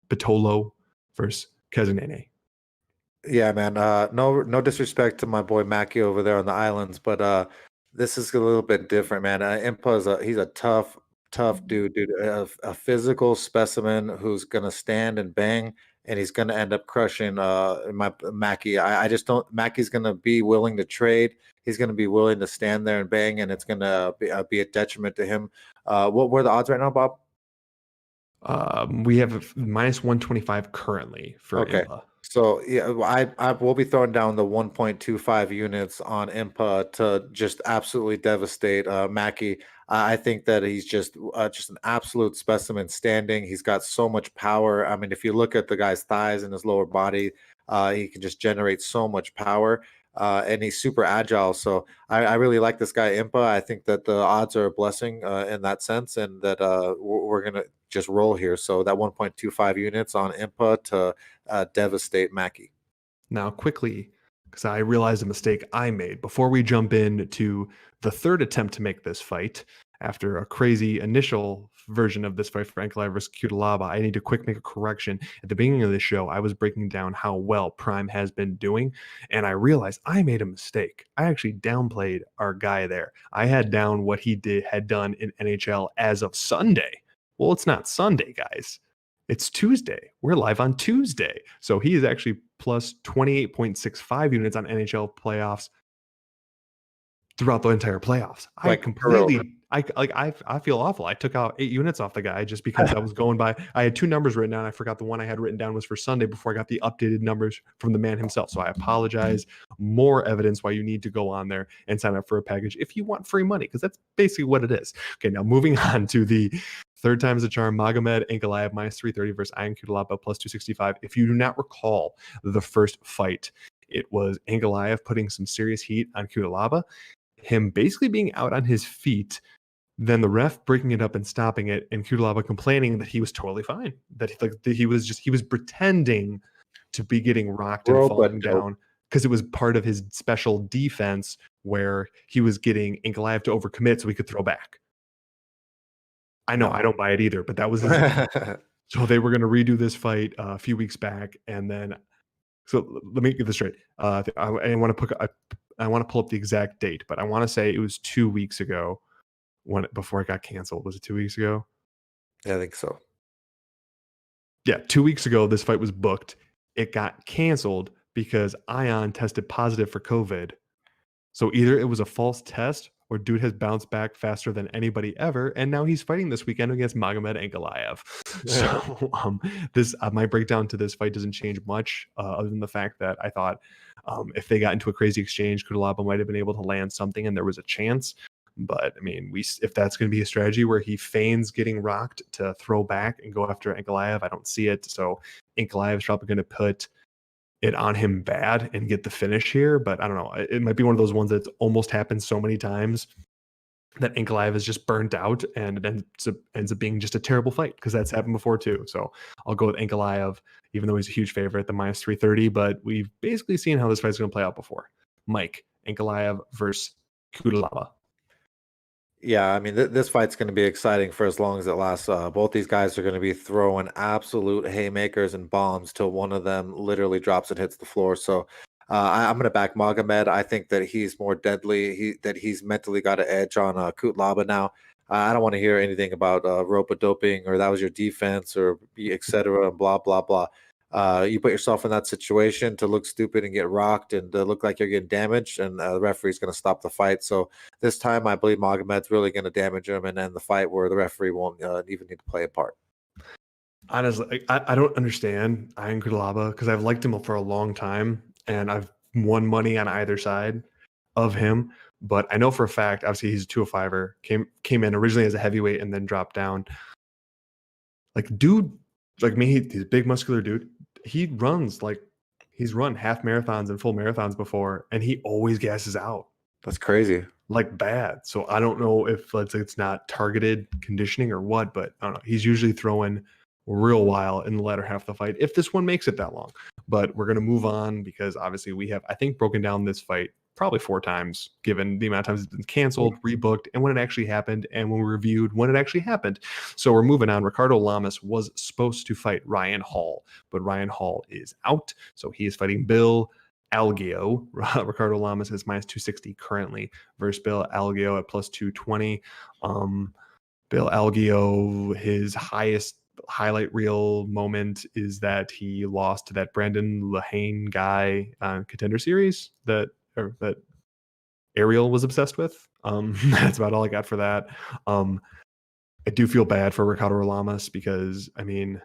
Patolo versus Kezanene. Yeah, man. No disrespect to my boy Mackie over there on the islands, but this is a little bit different, man. Impa he's a tough dude, a physical specimen who's gonna stand and bang, and he's gonna end up crushing my Mackie. I just don't. Mackie's gonna be willing to trade. He's gonna be willing to stand there and bang, and it's gonna be a detriment to him. What were the odds right now, Bob? We have minus 125 currently for Impa. So yeah, I will be throwing down the 1.25 units on Impa to just absolutely devastate Mackie. I think that he's just an absolute specimen standing. He's got so much power. I mean, if you look at the guy's thighs and his lower body, he can just generate so much power. And he's super agile. So I really like this guy, Impa. I think that the odds are a blessing in that sense, and that we're going to just roll here. So that 1.25 units on Impa to devastate Mackie. Now, quickly, because I realized a mistake I made before we jump into the third attempt to make this fight. After a crazy initial version of this fight for Ankalaev versus Cutelaba, I need to make a correction. At the beginning of the show, I was breaking down how well Prime has been doing, and I realized I made a mistake. I actually downplayed our guy there. I had down what he had done in NHL as of Sunday. Well, it's not Sunday, guys. It's Tuesday. We're live on Tuesday. So he is actually plus 28.65 units on NHL playoffs throughout the entire playoffs. I feel awful. I took out 8 units off the guy just because I was going by. I had 2 numbers written down. I forgot the one I had written down was for Sunday before I got the updated numbers from the man himself. So I apologize. More evidence why you need to go on there and sign up for a package if you want free money, because that's basically what it is. Okay, now moving on to the third time's the charm. Magomed Ankalaev minus 330 versus Ion Cutelaba plus 265. If you do not recall the first fight, it was Ankalaev putting some serious heat on Cutelaba, him basically being out on his feet, then the ref breaking it up and stopping it, and Cutelaba complaining that he was totally fine, that he was pretending to be getting rocked and falling down because it was part of his special defense where he was getting Ankalaev to overcommit so he could throw back. I know I don't buy it either, but that was his so they were going to redo this fight a few weeks back, and then so let me get this straight. I want to pull up the exact date, but I want to say it was 2 weeks ago before it got canceled. Was it 2 weeks ago? Yeah, I think so. Yeah, 2 weeks ago, this fight was booked. It got canceled because Ion tested positive for COVID. So either it was a false test or dude has bounced back faster than anybody ever, and now he's fighting this weekend against Magomed Ankalaev. So my breakdown to this fight doesn't change much, other than the fact that I thought if they got into a crazy exchange, Cutelaba might have been able to land something, and there was a chance. But I mean, if that's going to be a strategy where he feigns getting rocked to throw back and go after Ankalaev, I don't see it. So Ankalaev is probably going to put it on him bad and get the finish here. But I don't know. It might be one of those ones that's almost happened so many times that Ankalaev is just burnt out, and it ends up being just a terrible fight, because that's happened before too. So I'll go with Ankalaev, even though he's a huge favorite, the minus 330. But we've basically seen how this fight's going to play out before. Mike, Ankalaev versus Cutelaba. Yeah, I mean, this fight's going to be exciting for as long as it lasts. Both these guys are going to be throwing absolute haymakers and bombs till one of them literally drops and hits the floor. So I'm going to back Magomed. I think that he's more deadly, that he's mentally got an edge on Cutelaba now. I don't want to hear anything about rope doping or that was your defense or et cetera, and blah, blah, blah. You put yourself in that situation to look stupid and get rocked and look like you're getting damaged, and the referee's going to stop the fight. So this time, I believe Magomed's really going to damage him and end the fight where the referee won't even need to play a part. Honestly, I don't understand Ion Cutelaba, because I've liked him for a long time, and I've won money on either side of him. But I know for a fact, obviously he's a 205er, came in originally as a heavyweight and then dropped down. Like dude, like me, he's a big muscular dude. He runs like he's run half marathons and full marathons before, and he always gasses out. That's crazy. Like bad. So I don't know if it's not targeted conditioning or what, but I don't know. He's usually throwing real wild in the latter half of the fight if this one makes it that long. But we're going to move on because obviously we have, I think, broken down this fight probably 4 times, given the amount of times it's been canceled, rebooked, and when it actually happened, and when we reviewed when it actually happened. So we're moving on. Ricardo Lamas was supposed to fight Ryan Hall, but Ryan Hall is out. So he is fighting Bill Algeo. Ricardo Lamas is minus 260 currently versus Bill Algeo at plus 220. Bill Algeo, his highest highlight reel moment is that he lost to that Brandon Lehane guy on Contender Series that Ariel was obsessed with. That's about all I got for that. I do feel bad for Ricardo Lamas because, I mean,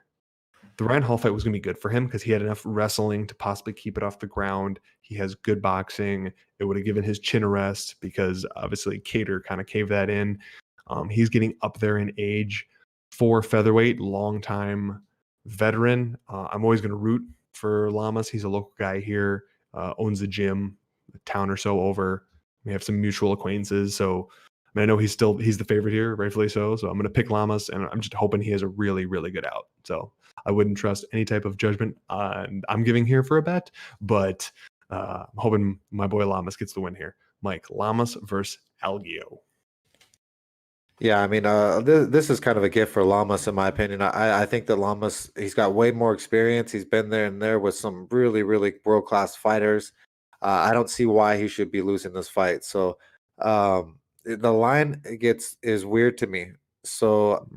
the Ryan Hall fight was going to be good for him because he had enough wrestling to possibly keep it off the ground. He has good boxing. It would have given his chin a rest because obviously Cater kind of caved that in. He's getting up there in age for featherweight, longtime veteran. I'm always going to root for Lamas. He's a local guy here, owns a gym a town or so over. We have some mutual acquaintances. So I mean, I know he's the favorite here, rightfully so. So I'm going to pick Lamas, and I'm just hoping he has a really, really good out. So I wouldn't trust any type of judgment I'm giving here for a bet, but I'm hoping my boy Lamas gets the win here. Mike, Lamas versus Algeo. Yeah, I mean, this is kind of a gift for Lamas, in my opinion. I think that Lamas, he's got way more experience. He's been there and there with some really, really world-class fighters. I don't see why he should be losing this fight. So the line is weird to me. So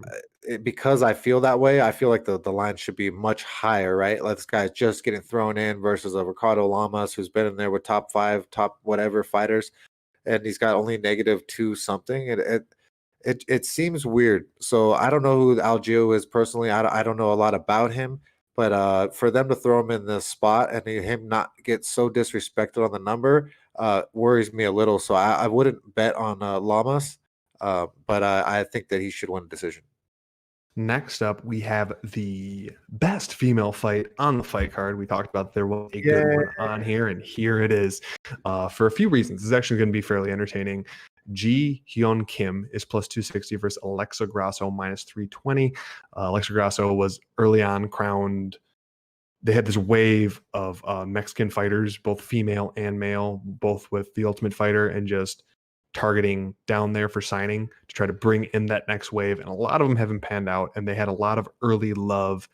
because I feel that way, I feel like the line should be much higher, right? Like this guy's just getting thrown in versus a Ricardo Lamas who's been in there with top 5, top whatever fighters, and he's got only -2 something. It seems weird. So I don't know who Algeo is personally. I don't know a lot about him, but for them to throw him in this spot and him not get so disrespected on the number worries me a little. So I wouldn't bet on Lamas, but I think that he should win a decision. Next up, we have the best female fight on the fight card. We talked about there was a good one on here, and here it is. For a few reasons, it's actually going to be fairly entertaining. Ji Hyun Kim is plus 260 versus Alexa Grasso minus 320. Alexa Grasso was early on crowned. They had this wave of Mexican fighters, both female and male, both with the Ultimate Fighter and just targeting down there for signing to try to bring in that next wave. And a lot of them haven't panned out, and they had a lot of early love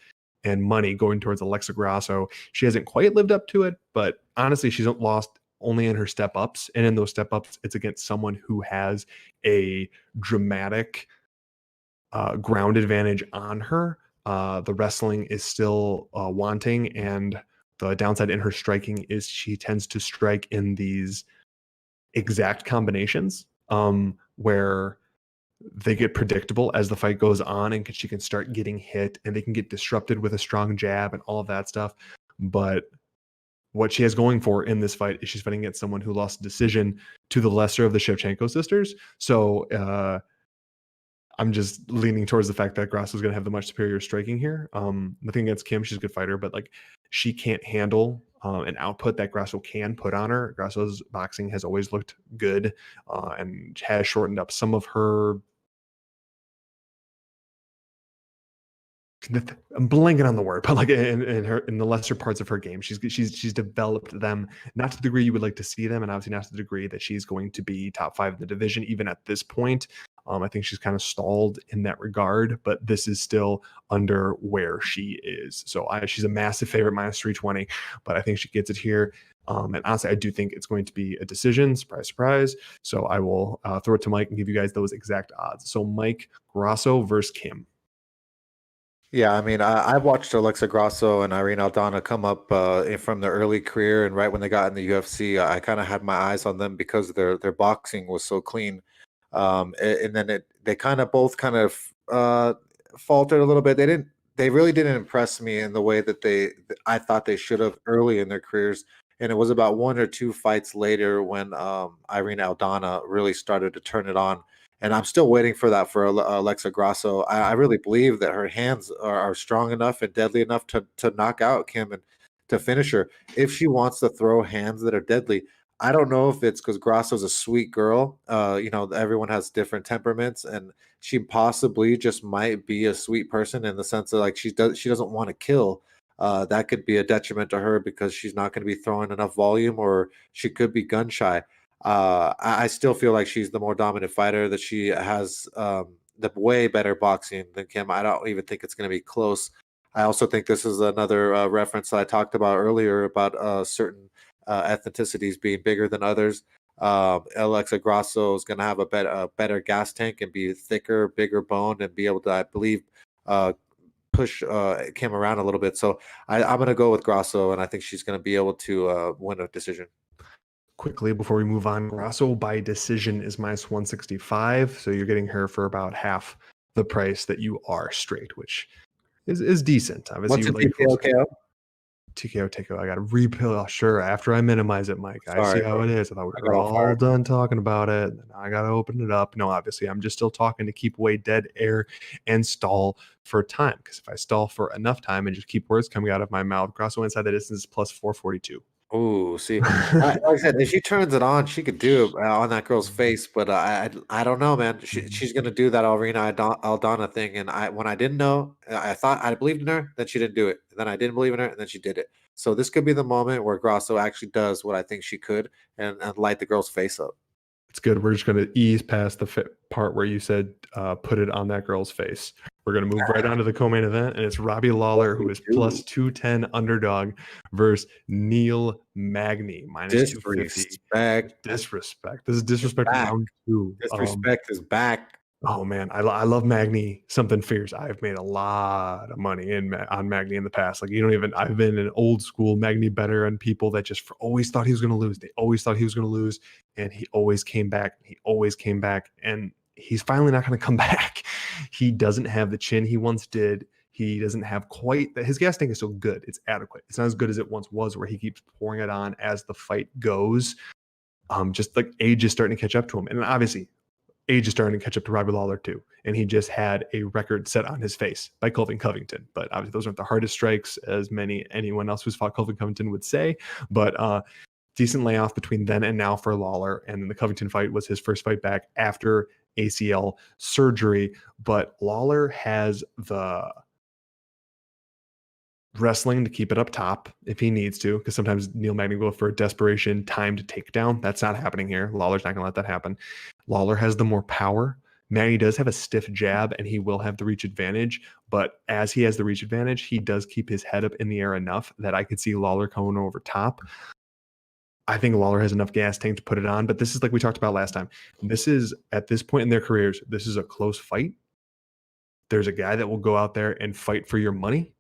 and money going towards Alexa Grasso. She hasn't quite lived up to it, but honestly, she's lost only in her step ups. And in those step ups, it's against someone who has a dramatic ground advantage on her. The wrestling is still wanting, and the downside in her striking is she tends to strike in these exact combinations where they get predictable as the fight goes on, and she can start getting hit, and they can get disrupted with a strong jab and all of that stuff. But what she has going for in this fight is she's fighting against someone who lost a decision to the lesser of the Shevchenko sisters. So I'm just leaning towards the fact that Grasso is going to have the much superior striking here. Nothing against Kim. She's a good fighter, but like she can't handle an output that Grasso can put on her. Grasso's boxing has always looked good and has shortened up some of her. I'm blanking on the word, but like in the lesser parts of her game, she's developed them, not to the degree you would like to see them, and obviously not to the degree that she's going to be top 5 in the division even at this point. I think she's kind of stalled in that regard, but this is still under where she is. So she's a massive favorite, minus 320, but I think she gets it here. And honestly, I do think it's going to be a decision. Surprise, surprise. So I will throw it to Mike and give you guys those exact odds. So Mike, Grasso versus Kim. Yeah, I mean, I've watched Alexa Grasso and Irene Aldana come up from their early career, and right when they got in the UFC, I kind of had my eyes on them because their boxing was so clean. And then they kind of both faltered a little bit. They really didn't impress me in the way that I thought they should have early in their careers. And it was about 1 or 2 fights later when Irene Aldana really started to turn it on. And I'm still waiting for that for Alexa Grasso. I really believe that her hands are strong enough and deadly enough to knock out Kim and to finish her. If she wants to throw hands that are deadly, I don't know if it's because Grasso's a sweet girl. Everyone has different temperaments, and she possibly just might be a sweet person in the sense of like she doesn't want to kill. That could be a detriment to her because she's not going to be throwing enough volume, or she could be gun shy. I still feel like she's the more dominant fighter. That she has the way better boxing than Kim. I don't even think it's going to be close. I also think this is another reference that I talked about earlier about certain ethnicities being bigger than others. Alexa Grasso is going to have a better gas tank and be thicker, bigger boned, and be able to, I believe, push Kim around a little bit. So I'm going to go with Grasso, and I think she's going to be able to win a decision. Quickly before we move on, Grasso by decision is minus 165. So you're getting her for about half the price that you are straight, which is decent. Obviously, What's a you like TKO? TKO. I got to repill. Sure, after I minimize it, Mike. I see how it is. I thought we were all done talking about it. And I got to open it up. No, obviously, I'm just still talking to keep away dead air and stall for time. Because if I stall for enough time and just keep words coming out of my mouth, Grasso inside the distance is plus 442. Oh, see, like I said, if she turns it on, she could do it on that girl's face. But I don't know, man. She's gonna do that Alrina Aldana thing. And when I didn't know, I thought I believed in her. Then she didn't do it. Then I didn't believe in her, and then she did it. So this could be the moment where Grasso actually does what I think she could and light the girl's face up. It's good. We're just going to ease past the part where you said put it on that girl's face. We're going to move right on to the co-main event, and it's Robbie Lawler, who is plus 210 underdog versus Neil Magny, minus 250. Disrespect. This is disrespect round 2. Disrespect is back. Oh man, I love Magny. Something fierce. I've made a lot of money on Magny in the past. Like I've been an old school Magny better on people that just always thought he was going to lose. They always thought he was going to lose, and he always came back. And he's finally not going to come back. He doesn't have the chin he once did. He doesn't have quite that. His gas tank is still good. It's adequate. It's not as good as it once was, where he keeps pouring it on as the fight goes. Just like age is starting to catch up to him, and obviously age is starting to catch up to Robbie Lawler too. And he just had a record set on his face by Colvin Covington. But obviously those aren't the hardest strikes, as anyone else who's fought Colvin Covington would say. But decent layoff between then and now for Lawler. And then the Covington fight was his first fight back after ACL surgery. But Lawler has the wrestling to keep it up top if he needs to, because sometimes Neil Magny will go for a desperation timed takedown. That's not happening here. Lawler's not going to let that happen. Lawler has the more power. Magny does have a stiff jab, and he will have the reach advantage. But as he has the reach advantage, he does keep his head up in the air enough that I could see Lawler coming over top. I think Lawler has enough gas tank to put it on. But this is like we talked about last time. This is, at this point in their careers, this is a close fight. There's a guy that will go out there and fight for your money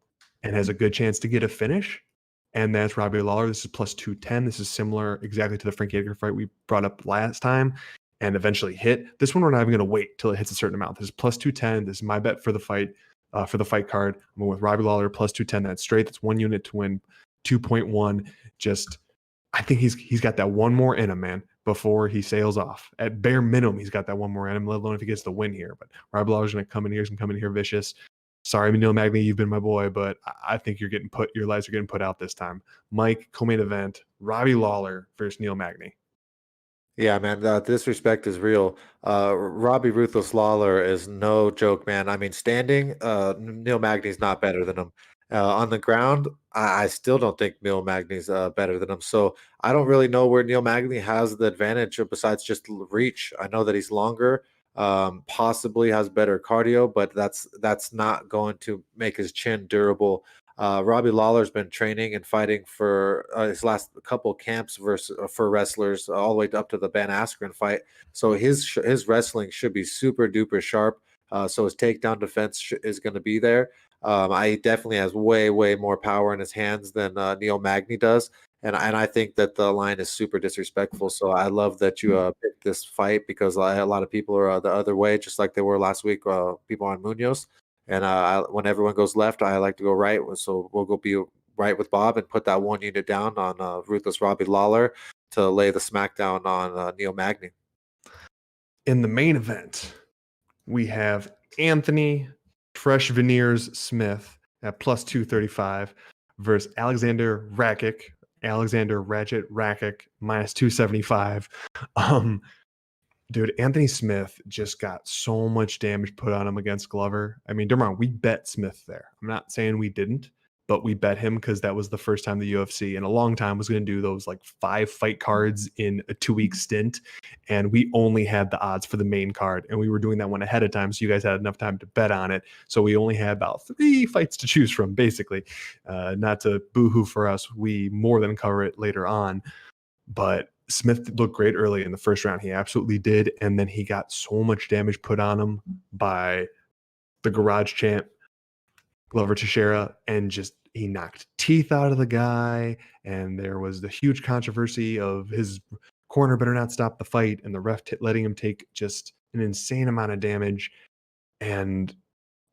and has a good chance to get a finish. And that's Robbie Lawler. This is plus 210. This is similar exactly to the Frankie Edgar fight we brought up last time and eventually hit. This one, we're not even going to wait till it hits a certain amount. This is plus 210. This is my bet for the fight card. I'm going with Robbie Lawler plus 210. That's straight. That's 1 unit to win 2.1. Just, I think he's got that one more in him, man, before he sails off. At bare minimum, he's got that one more in him, let alone if he gets the win here. But Robbie Lawler's going to come in here. He's going to come in here vicious. Sorry, Neil Magny, you've been my boy, but I think your lights are getting put out this time. Mike, co-main event, Robbie Lawler versus Neil Magny. Yeah, man, the disrespect is real. Robbie Ruthless Lawler is no joke, man. I mean, standing, Neil Magny's not better than him. On the ground, I still don't think Neil Magny's better than him. So I don't really know where Neil Magny has the advantage besides just reach. I know that he's longer. Possibly has better cardio, but that's not going to make his chin durable. Robbie Lawler's been training and fighting for his last couple camps for wrestlers all the way up to the Ben Askren fight. So his wrestling should be super duper sharp. So his takedown defense is going to be there. He definitely has way more power in his hands than Neil Magny does. And I think that the line is super disrespectful. So I love that you picked this fight because a lot of people are the other way, just like they were last week, people on Munoz. And when everyone goes left, I like to go right. So we'll go be right with Bob and put that 1 unit down on Ruthless Robbie Lawler to lay the smackdown on Neil Magny. In the main event, we have Anthony Fresh Veneers Smith at plus 235 versus Alexander Rakic minus 275. Dude, Anthony Smith just got so much damage put on him against Glover. I mean, don't get me wrong, we bet Smith there. I'm not saying we didn't, but we bet him because that was the first time the UFC in a long time was going to do those like 5 fight cards in a 2-week stint. And we only had the odds for the main card. And we were doing that one ahead of time. So you guys had enough time to bet on it. So we only had about 3 fights to choose from, basically. Not to boohoo for us. We more than cover it later on. But Smith looked great early in the first round. He absolutely did. And then he got so much damage put on him by the garage champ, Glover Teixeira, and just he knocked teeth out of the guy. And there was the huge controversy of his corner better not stop the fight, and the ref letting him take just an insane amount of damage. And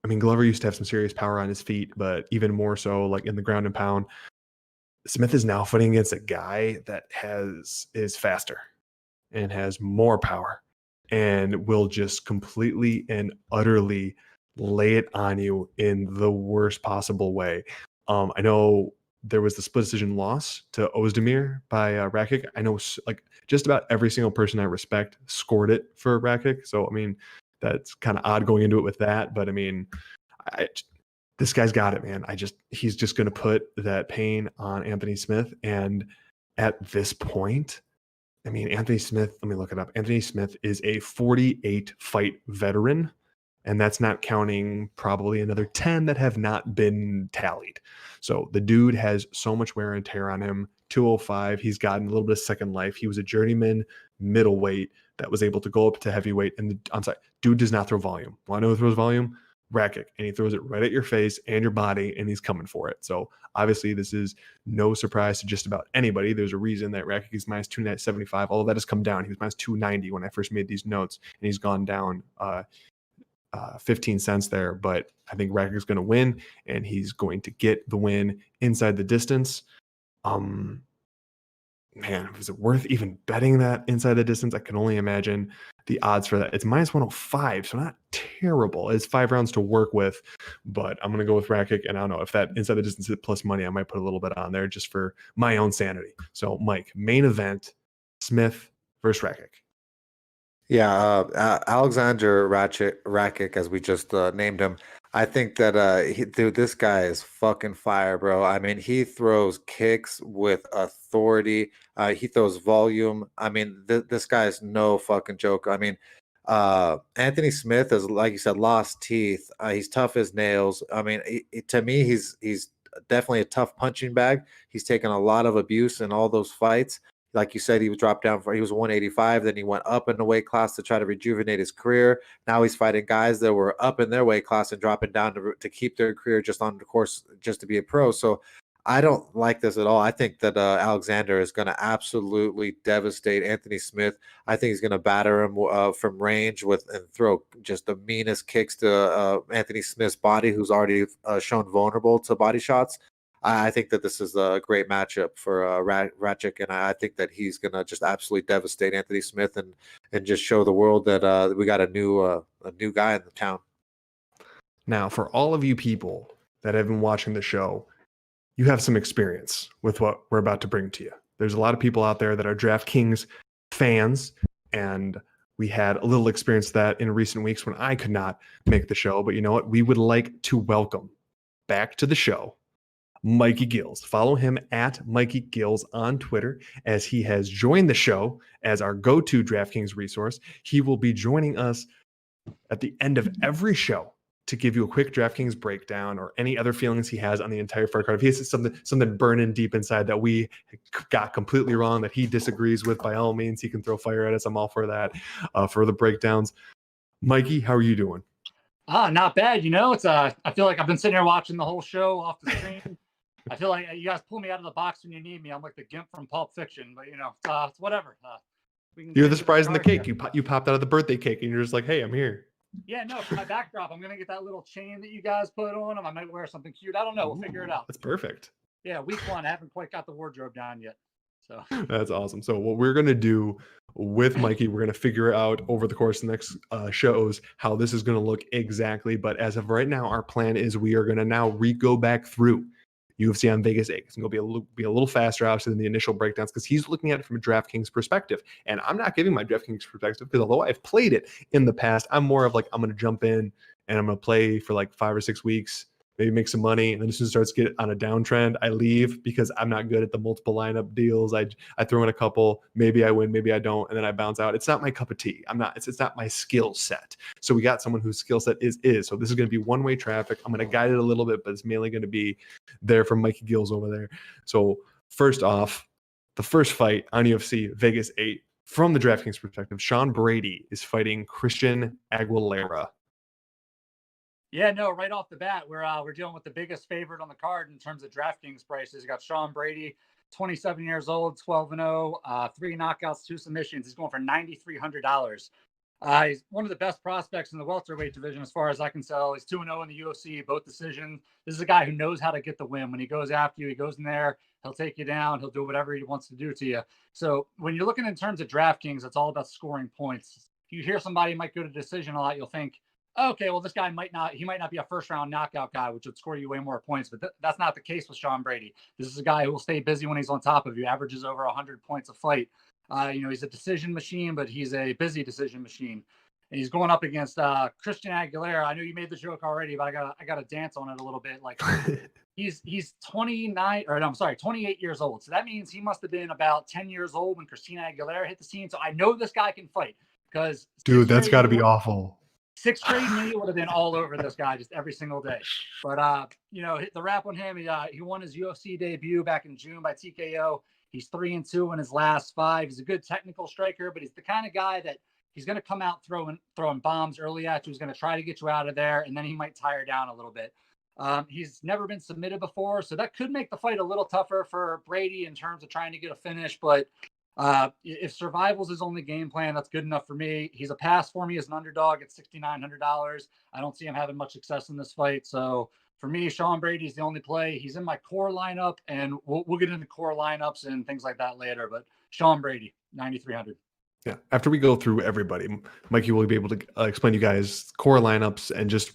I mean, Glover used to have some serious power on his feet, but even more so like in the ground and pound. Smith is now fighting against a guy that is faster and has more power and will just completely and utterly lay it on you in the worst possible way. I know there was the split decision loss to Ozdemir by Rakic. I know like just about every single person I respect scored it for Rakic. So, I mean, that's kind of odd going into it with that. But I mean, this guy's got it, man. He's just going to put that pain on Anthony Smith. And at this point, I mean, Anthony Smith, let me look it up. Anthony Smith is a 48 fight veteran, and that's not counting probably another 10 that have not been tallied. So the dude has so much wear and tear on him. 205, he's gotten a little bit of second life. He was a journeyman middleweight that was able to go up to heavyweight. And I'm sorry, dude does not throw volume. Want to know who throws volume? Rakic, and he throws it right at your face and your body, and he's coming for it. So obviously this is no surprise to just about anybody. There's a reason that Rakic is minus 275, although that has come down. He was minus 290 when I first made these notes, and he's gone down 15 cents there. But I think Rakic is going to win, and he's going to get the win inside the distance. Man, is it worth even betting that inside the distance? I can only imagine the odds for that. It's minus 105, so not terrible. It's 5 rounds to work with, but I'm going to go with Rakic, and I don't know if that inside the distance is plus money, I might put a little bit on there just for my own sanity. So, Mike, main event, Smith versus Rakic. Yeah, Alexander Rakic, as we just named him. I think that dude, this guy is fucking fire, bro. I mean, he throws kicks with authority. He throws volume. I mean, this guy is no fucking joke. I mean, Anthony Smith is, like you said, lost teeth. He's tough as nails. I mean, to me, he's definitely a tough punching bag. He's taken a lot of abuse in all those fights. Like you said, he was dropped down he was 185. Then he went up in the weight class to try to rejuvenate his career. Now he's fighting guys that were up in their weight class and dropping down to keep their career just on the course, just to be a pro. So I don't like this at all. I think that Alexander is going to absolutely devastate Anthony Smith. I think he's going to batter him from range and throw just the meanest kicks to Anthony Smith's body, who's already shown vulnerable to body shots. I think that this is a great matchup for Rakic, and I think that he's going to just absolutely devastate Anthony Smith and just show the world that we got a new guy in the town. Now, for all of you people that have been watching the show, you have some experience with what we're about to bring to you. There's a lot of people out there that are DraftKings fans, and we had a little experience that in recent weeks when I could not make the show. But you know what? We would like to welcome back to the show Mikey Gills. Follow him at Mikey Gills on Twitter, as he has joined the show as our go-to DraftKings resource. He will be joining us at the end of every show to give you a quick DraftKings breakdown or any other feelings he has on the entire fight card. If he has something burning deep inside that we got completely wrong, that he disagrees with, by all means, he can throw fire at us. I'm all for that, for the breakdowns. Mikey, how are you doing? Not bad. You know, it's I feel like I've been sitting here watching the whole show off the screen. I feel like you guys pull me out of the box when you need me. I'm like the Gimp from Pulp Fiction, but you know, it's whatever. You're the surprise in the cake. You popped out of the birthday cake, and you're just like, "Hey, I'm here." Yeah, no, for my backdrop, I'm gonna get that little chain that you guys put on him. I might wear something cute. I don't know. We'll figure it out. That's perfect. Yeah, week 1. I haven't quite got the wardrobe down yet. So That's awesome. So what we're going to do with Mikey, we're going to figure out over the course of the next shows how this is going to look exactly. But as of right now, our plan is we are going to now go back through UFC on Vegas 8. It's going to be a little faster, obviously, than the initial breakdowns because he's looking at it from a DraftKings perspective. And I'm not giving my DraftKings perspective because although I've played it in the past, I'm more of like, I'm going to jump in and I'm going to play for like 5 or 6 weeks, maybe make some money. And then as soon as it starts to get on a downtrend, I leave because I'm not good at the multiple lineup deals. I throw in a couple, maybe I win, maybe I don't, and then I bounce out. It's not my cup of tea. It's not my skill set. So we got someone whose skill set is. So this is going to be one-way traffic. I'm going to guide it a little bit, but it's mainly going to be there from Mikey Gills over there. So first off, the first fight on UFC Vegas 8, from the DraftKings perspective, Sean Brady is fighting Christian Aguilera. yeah, no, right off the bat, we're dealing with the biggest favorite on the card in terms of DraftKings prices. You got Sean Brady, 27 years old, 12-0, 3 knockouts, 2 submissions. He's going for $9,300. He's one of the best prospects in the welterweight division, as far as I can tell. He's 2-0 in the UFC, both decisions. This is a guy who knows how to get the win. When he goes after you, he goes in there, he'll take you down, he'll do whatever he wants to do to you. So when you're looking in terms of DraftKings, it's all about scoring points. If you hear somebody might go to decision a lot, you'll think, okay, well, this guy might not be a first-round knockout guy, which would score you way more points. But that's not the case with Sean Brady. This is a guy who will stay busy when he's on top of you, averages over 100 points a fight. He's a decision machine, but he's a busy decision machine. And he's going up against Christian Aguilera. I know you made the joke already, but I gotta dance on it a little bit. Like he's 28 years old. So that means he must have been about 10 years old when Christina Aguilera hit the scene. So I know this guy can fight because dude, that's got to be awful. 6th grade me would have been all over this guy just every single day. But hit the wrap on him. He won his UFC debut back in June by TKO. He's 3-2 in his last 5. He's a good technical striker, but he's the kind of guy that he's going to come out throwing bombs early at you. He's going to try to get you out of there, and then he might tire down a little bit. He's never been submitted before, so that could make the fight a little tougher for Brady in terms of trying to get a finish. But if survival's his only game plan, that's good enough for me. He's a pass for me as an underdog at $6,900. I don't see him having much success in this fight. So for me, Sean Brady is the only play. He's in my core lineup, and we'll get into core lineups and things like that later. But Sean Brady, 9,300. Yeah. After we go through everybody, Mikey will be able to explain to you guys core lineups and just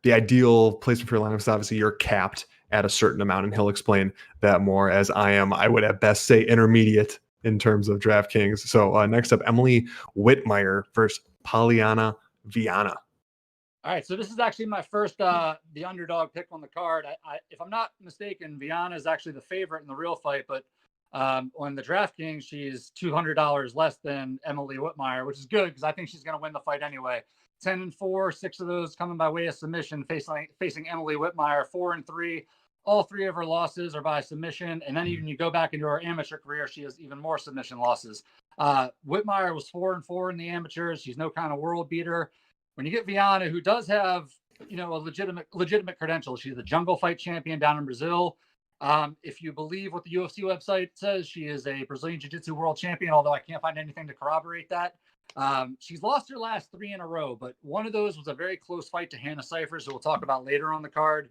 the ideal placement for your lineups. Obviously, you're capped at a certain amount, and he'll explain that more as I am. I would at best say intermediate in terms of DraftKings. So next up, Emily Whitmire versus Polyana Viana. All right, so this is actually my first the underdog pick on the card. If I'm not mistaken, Viana is actually the favorite in the real fight, but on the DraftKings, she's $200 less than Emily Whitmire, which is good because I think she's going to win the fight anyway. 10-4, 6 of those coming by way of submission, facing Emily Whitmire. 4-3. All 3 of her losses are by submission. And then even you go back into her amateur career, she has even more submission losses. Whitmire was 4-4 in the amateurs. She's no kind of world beater. When you get Viana, who does have, a legitimate credential, she's the jungle fight champion down in Brazil. If you believe what the UFC website says, she is a Brazilian Jiu-Jitsu world champion, although I can't find anything to corroborate that. She's lost her last 3 in a row, but one of those was a very close fight to Hannah Cifers, who we'll talk about later on the card.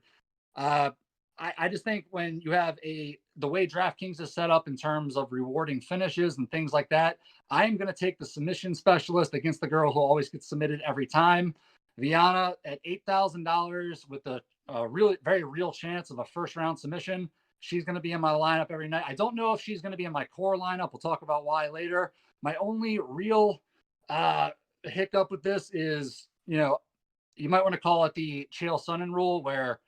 I just think when you have the way DraftKings is set up in terms of rewarding finishes and things like that, I am going to take the submission specialist against the girl who always gets submitted every time. Viana at $8,000 with a really very real chance of a first-round submission. She's going to be in my lineup every night. I don't know if she's going to be in my core lineup. We'll talk about why later. My only real hiccup with this is, you might want to call it the Chael Sonnen rule, where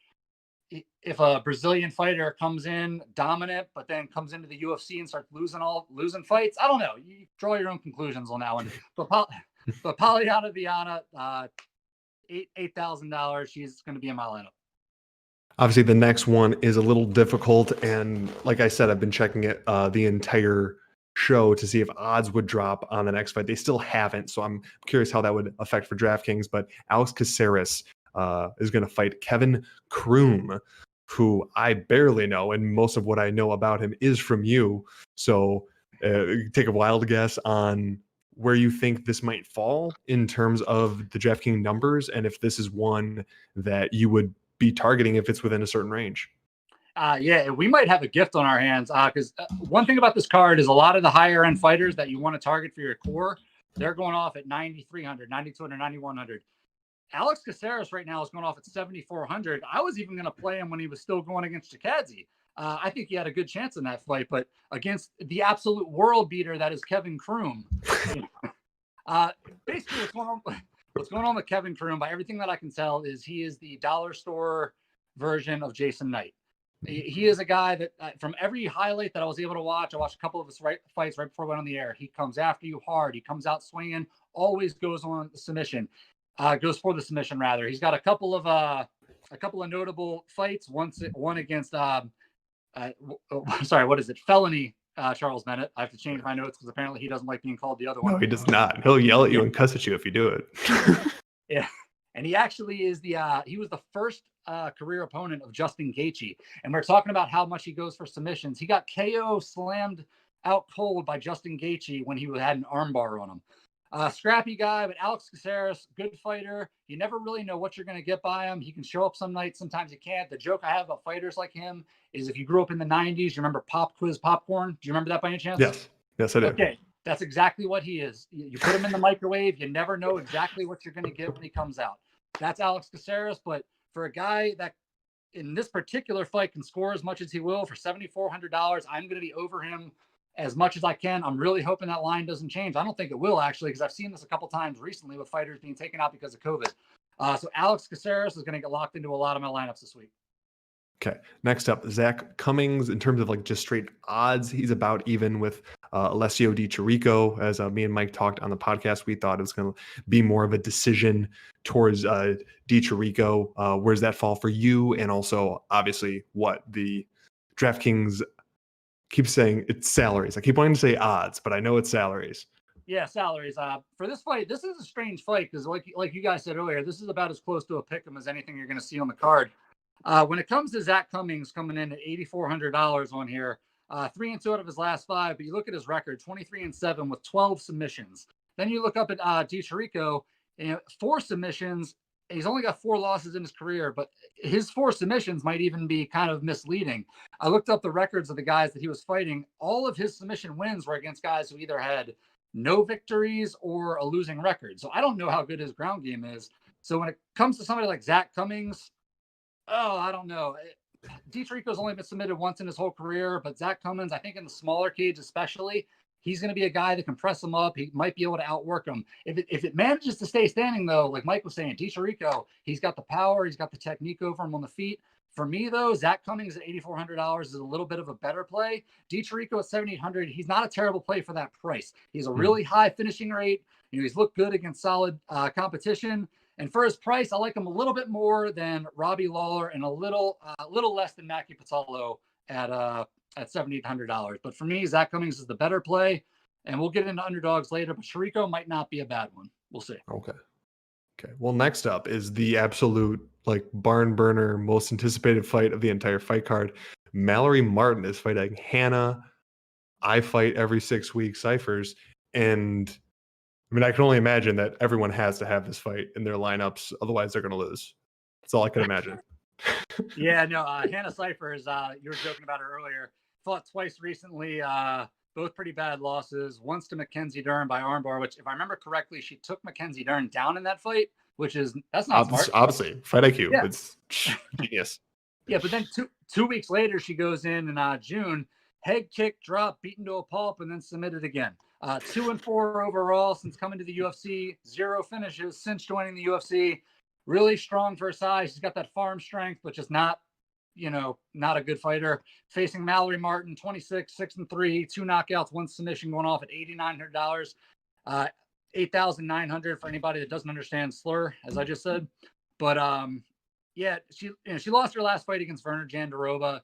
if a Brazilian fighter comes in dominant, but then comes into the UFC and starts losing fights, I don't know. You draw your own conclusions on that one. But Polyana Viana, $8,000. She's going to be in my lineup. Obviously, the next one is a little difficult, and like I said, I've been checking it the entire show to see if odds would drop on the next fight. They still haven't, so I'm curious how that would affect for DraftKings. But Alex Caceres is going to fight Kevin Kroom, who I barely know, and most of what I know about him is from you. So take a wild guess on where you think this might fall in terms of the DraftKings numbers, and if this is one that you would be targeting if it's within a certain range. Yeah, we might have a gift on our hands because one thing about this card is a lot of the higher end fighters that you want to target for your core, they're going off at 9,300, 9,200, 9,100. Alex Caceres right now is going off at 7,400. I was even going to play him when he was still going against Chikadze. I think he had a good chance in that fight, but against the absolute world beater that is Kevin Kroom. Basically, what's going on with Kevin Kroom, by everything that I can tell, is he is the dollar store version of Jason Knight. He is a guy that from every highlight that I was able to watch, I watched a couple of his fights right before I went on the air. He comes after you hard. He comes out swinging, always goes on the submission, goes for the submission rather. He's got a couple of notable fights. One against, sorry, what is it? Felony Charles Bennett. I have to change my notes because apparently he doesn't like being called the other one. No, he does not. He'll yell at you and cuss at you if you do it. Yeah. And he actually is he was the first career opponent of Justin Gaethje. And we're talking about how much he goes for submissions. He got KO slammed out cold by Justin Gaethje when he had an armbar on him. Scrappy guy, but Alex Caceres, good fighter. You never really know what you're going to get by him. He can show up some nights, sometimes he can't. The joke I have about fighters like him is if you grew up in the 90s, you remember Pop Quiz Popcorn? Do you remember that by any chance? Yes. Yes, I do. Okay. That's exactly what he is. You put him in the microwave, you never know exactly what you're going to get when he comes out. That's Alex Caceres, but for a guy that in this particular fight can score as much as he will for $7,400, I'm going to be over him as much as I can. I'm really hoping that line doesn't change. I don't think it will, actually, because I've seen this a couple times recently with fighters being taken out because of COVID. So Alex Caceres is going to get locked into a lot of my lineups this week. Okay. Next up, Zach Cummings. In terms of like just straight odds, he's about even with Alessio Di Chirico. As me and Mike talked on the podcast, we thought it was going to be more of a decision towards Di Chirico. Where's that fall for you? And also, obviously, what the DraftKings keeps saying, it's salaries. I keep wanting to say odds, but I know it's salaries. Yeah, salaries. For this fight, this is a strange fight because, like you guys said earlier, this is about as close to a pick'em as anything you're going to see on the card. When it comes to Zach Cummings coming in at $8,400 on here, 3-2 out of his last 5, but you look at his record, 23-7 with 12 submissions. Then you look up at Di Chirico, 4 submissions. He's only got 4 losses in his career, but his 4 submissions might even be kind of misleading. I looked up the records of the guys that he was fighting. All of his submission wins were against guys who either had no victories or a losing record. So I don't know how good his ground game is. So when it comes to somebody like Zach Cummings, I don't know. Di Chirico's only been submitted once in his whole career, but Zach Cummings, I think in the smaller cage especially, he's going to be a guy that can press him up. He might be able to outwork him. If it manages to stay standing, though, like Mike was saying, Di Chirico, he's got the power, he's got the technique over him on the feet. For me, though, Zach Cummings at $8,400 is a little bit of a better play. Di Chirico at $7,800, he's not a terrible play for that price. He's a really high finishing rate. He's looked good against solid competition. And for his price, I like him a little bit more than Robbie Lawler and a little less than Mackie Patallo at $7,800. But for me, Zach Cummings is the better play. And we'll get into underdogs later, but Chirico might not be a bad one. We'll see. Okay. Well, next up is the absolute like barn burner, most anticipated fight of the entire fight card. Mallory Martin is fighting Hannah. I fight every 6 weeks ciphers. And I mean, I can only imagine that everyone has to have this fight in their lineups. Otherwise, they're going to lose. That's all I can imagine. Yeah, no, Hannah Cyphers, you were joking about her earlier, fought twice recently, both pretty bad losses. Once to Mackenzie Dern by armbar, which, if I remember correctly, she took Mackenzie Dern down in that fight, that's not smart. Obviously, fight IQ. Yeah. It's genius. Yeah, but then two weeks later, she goes in June, head kick, drop, beaten to a pulp, and then submitted again. 2-4 overall since coming to the UFC. 0 finishes since joining the UFC. Really strong for her size. She's got that farm strength, but just not a good fighter. Facing Mallory Martin, 26, 6-3, 2 knockouts, 1 submission, going off at $8,900. $8,900 for anybody that doesn't understand slur, as I just said. But yeah, she lost her last fight against Verna Jandiroba.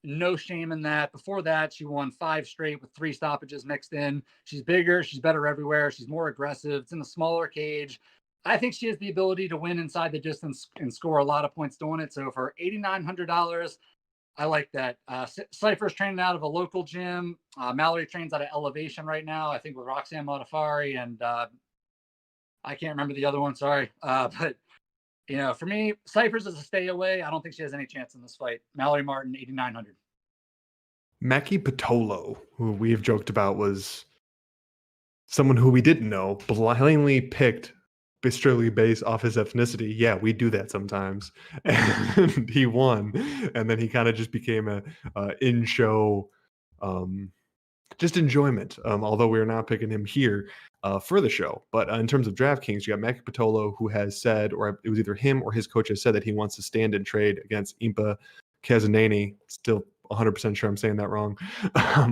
No shame in that. Before that, she won 5 straight with 3 stoppages mixed in. She's bigger. She's better everywhere. She's more aggressive. It's in a smaller cage. I think she has the ability to win inside the distance and score a lot of points doing it. So for $8,900, I like that. Cypher's training out of a local gym. Mallory trains out of Elevation right now, I think with Roxanne Modafari, and I can't remember the other one, sorry. But For me, Cyphers is a stay away. I don't think she has any chance in this fight. Mallory Martin, 8,900. Maki Pitolo, who we've joked about, was someone who we didn't know, blindly picked strictly based off his ethnicity. Yeah, we do that sometimes. And he won. And then he kind of just became a in-show just enjoyment. Although we're not picking him here for the show. But in terms of DraftKings, you got Maki Pitolo, who has said, or it was either him or his coach has said that he wants to stand and trade against Impa Kazanani. Still 100% sure I'm saying that wrong,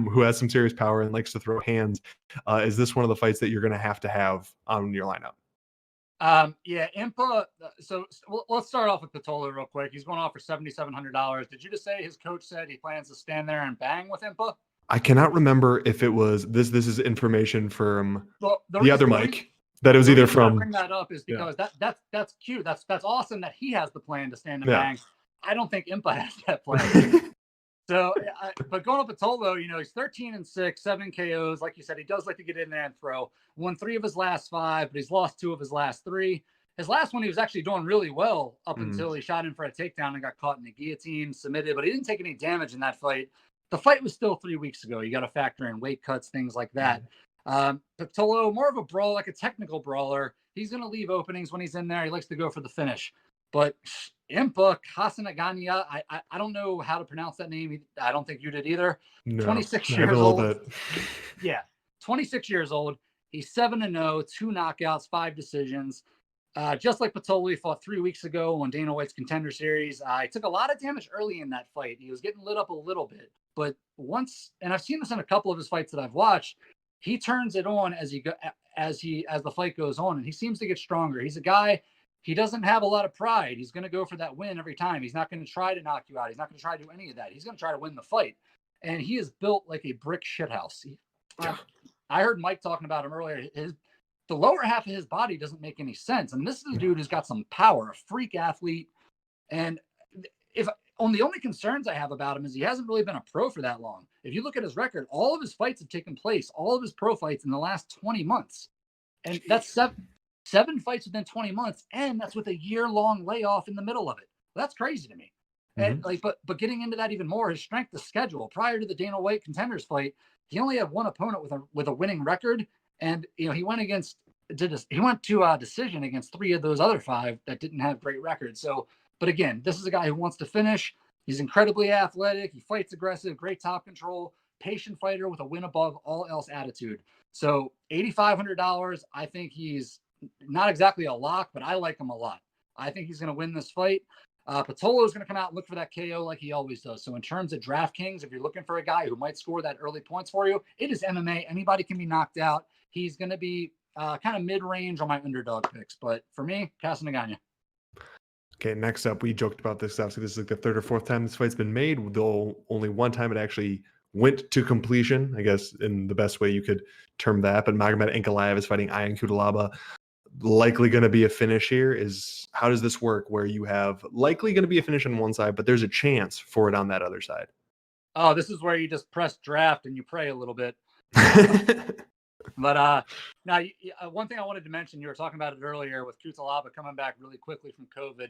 who has some serious power and likes to throw hands. Is this one of the fights that you're going to have on your lineup? Yeah, Impa. So let's start off with Pitolo real quick. He's going off for $7,700. Did you just say his coach said he plans to stand there and bang with Impa? I cannot remember if it was this. This is information from the other mic. That it was either from. I bring that up is because that's cute. That's awesome that he has the plan to stand and bang. I don't think Impa has that plan. So, but going up Pitolo, he's 13-6, 7 KOs. Like you said, he does like to get in there and throw. Won 3 of his last 5, but he's lost 2 of his last 3. His last one, he was actually doing really well up until he shot in for a takedown and got caught in the guillotine, submitted, but he didn't take any damage in that fight. The fight was still 3 weeks ago. You got to factor in weight cuts, things like that. Pitolo, more of a brawl, like a technical brawler. He's going to leave openings when he's in there. He likes to go for the finish. But Impa Kasanaganya, I don't know how to pronounce that name. I don't think you did either. No, 26 years old. Yeah, 26 years old. He's 7-0, 2 knockouts, 5 decisions. Just like Pitolo, he fought 3 weeks ago on Dana White's Contender Series. He took a lot of damage early in that fight. He was getting lit up a little bit. But once, and I've seen this in a couple of his fights that I've watched, he turns it on as the fight goes on, and he seems to get stronger. He's a guy. He doesn't have a lot of pride. He's going to go for that win every time. He's not going to try to knock you out. He's not going to try to do any of that. He's going to try to win the fight. And he is built like a brick shithouse. I heard Mike talking about him earlier. The lower half of his body doesn't make any sense. And this is a dude who's got some power, a freak athlete. And the only concerns I have about him is he hasn't really been a pro for that long. If you look at his record, all of his fights have taken place, all of his pro fights in the last 20 months. And that's 7 fights within 20 months, and that's with a year-long layoff in the middle of it. That's crazy to me. And but getting into that even more, his strength of schedule. Prior to the Dana White Contenders fight, he only had one opponent with a winning record, and he went to a decision against 3 of those other 5 that didn't have great records. So, but again, this is a guy who wants to finish. He's incredibly athletic. He fights aggressive, great top control, patient fighter with a win above all else attitude. So $8,500. I think he's not exactly a lock, but I like him a lot. I think he's going to win this fight. Pitolo is going to come out and look for that KO like he always does. So in terms of DraftKings, if you're looking for a guy who might score that early points for you, it is MMA. Anybody can be knocked out. He's going to be kind of mid-range on my underdog picks. But for me, Kasanaganya. Okay, next up, we joked about this. Obviously, this is like the 3rd or 4th time this fight's been made, though only one time it actually went to completion, I guess, in the best way you could term that. But Magomed Ankalaev is fighting Ion Cutelaba. Likely going to be a finish here. How does this work where you have likely going to be a finish on one side, but there's a chance for it on that other side? Oh, this is where you just press draft and you pray a little bit. But now, one thing I wanted to mention, you were talking about it earlier with Cutelaba coming back really quickly from COVID.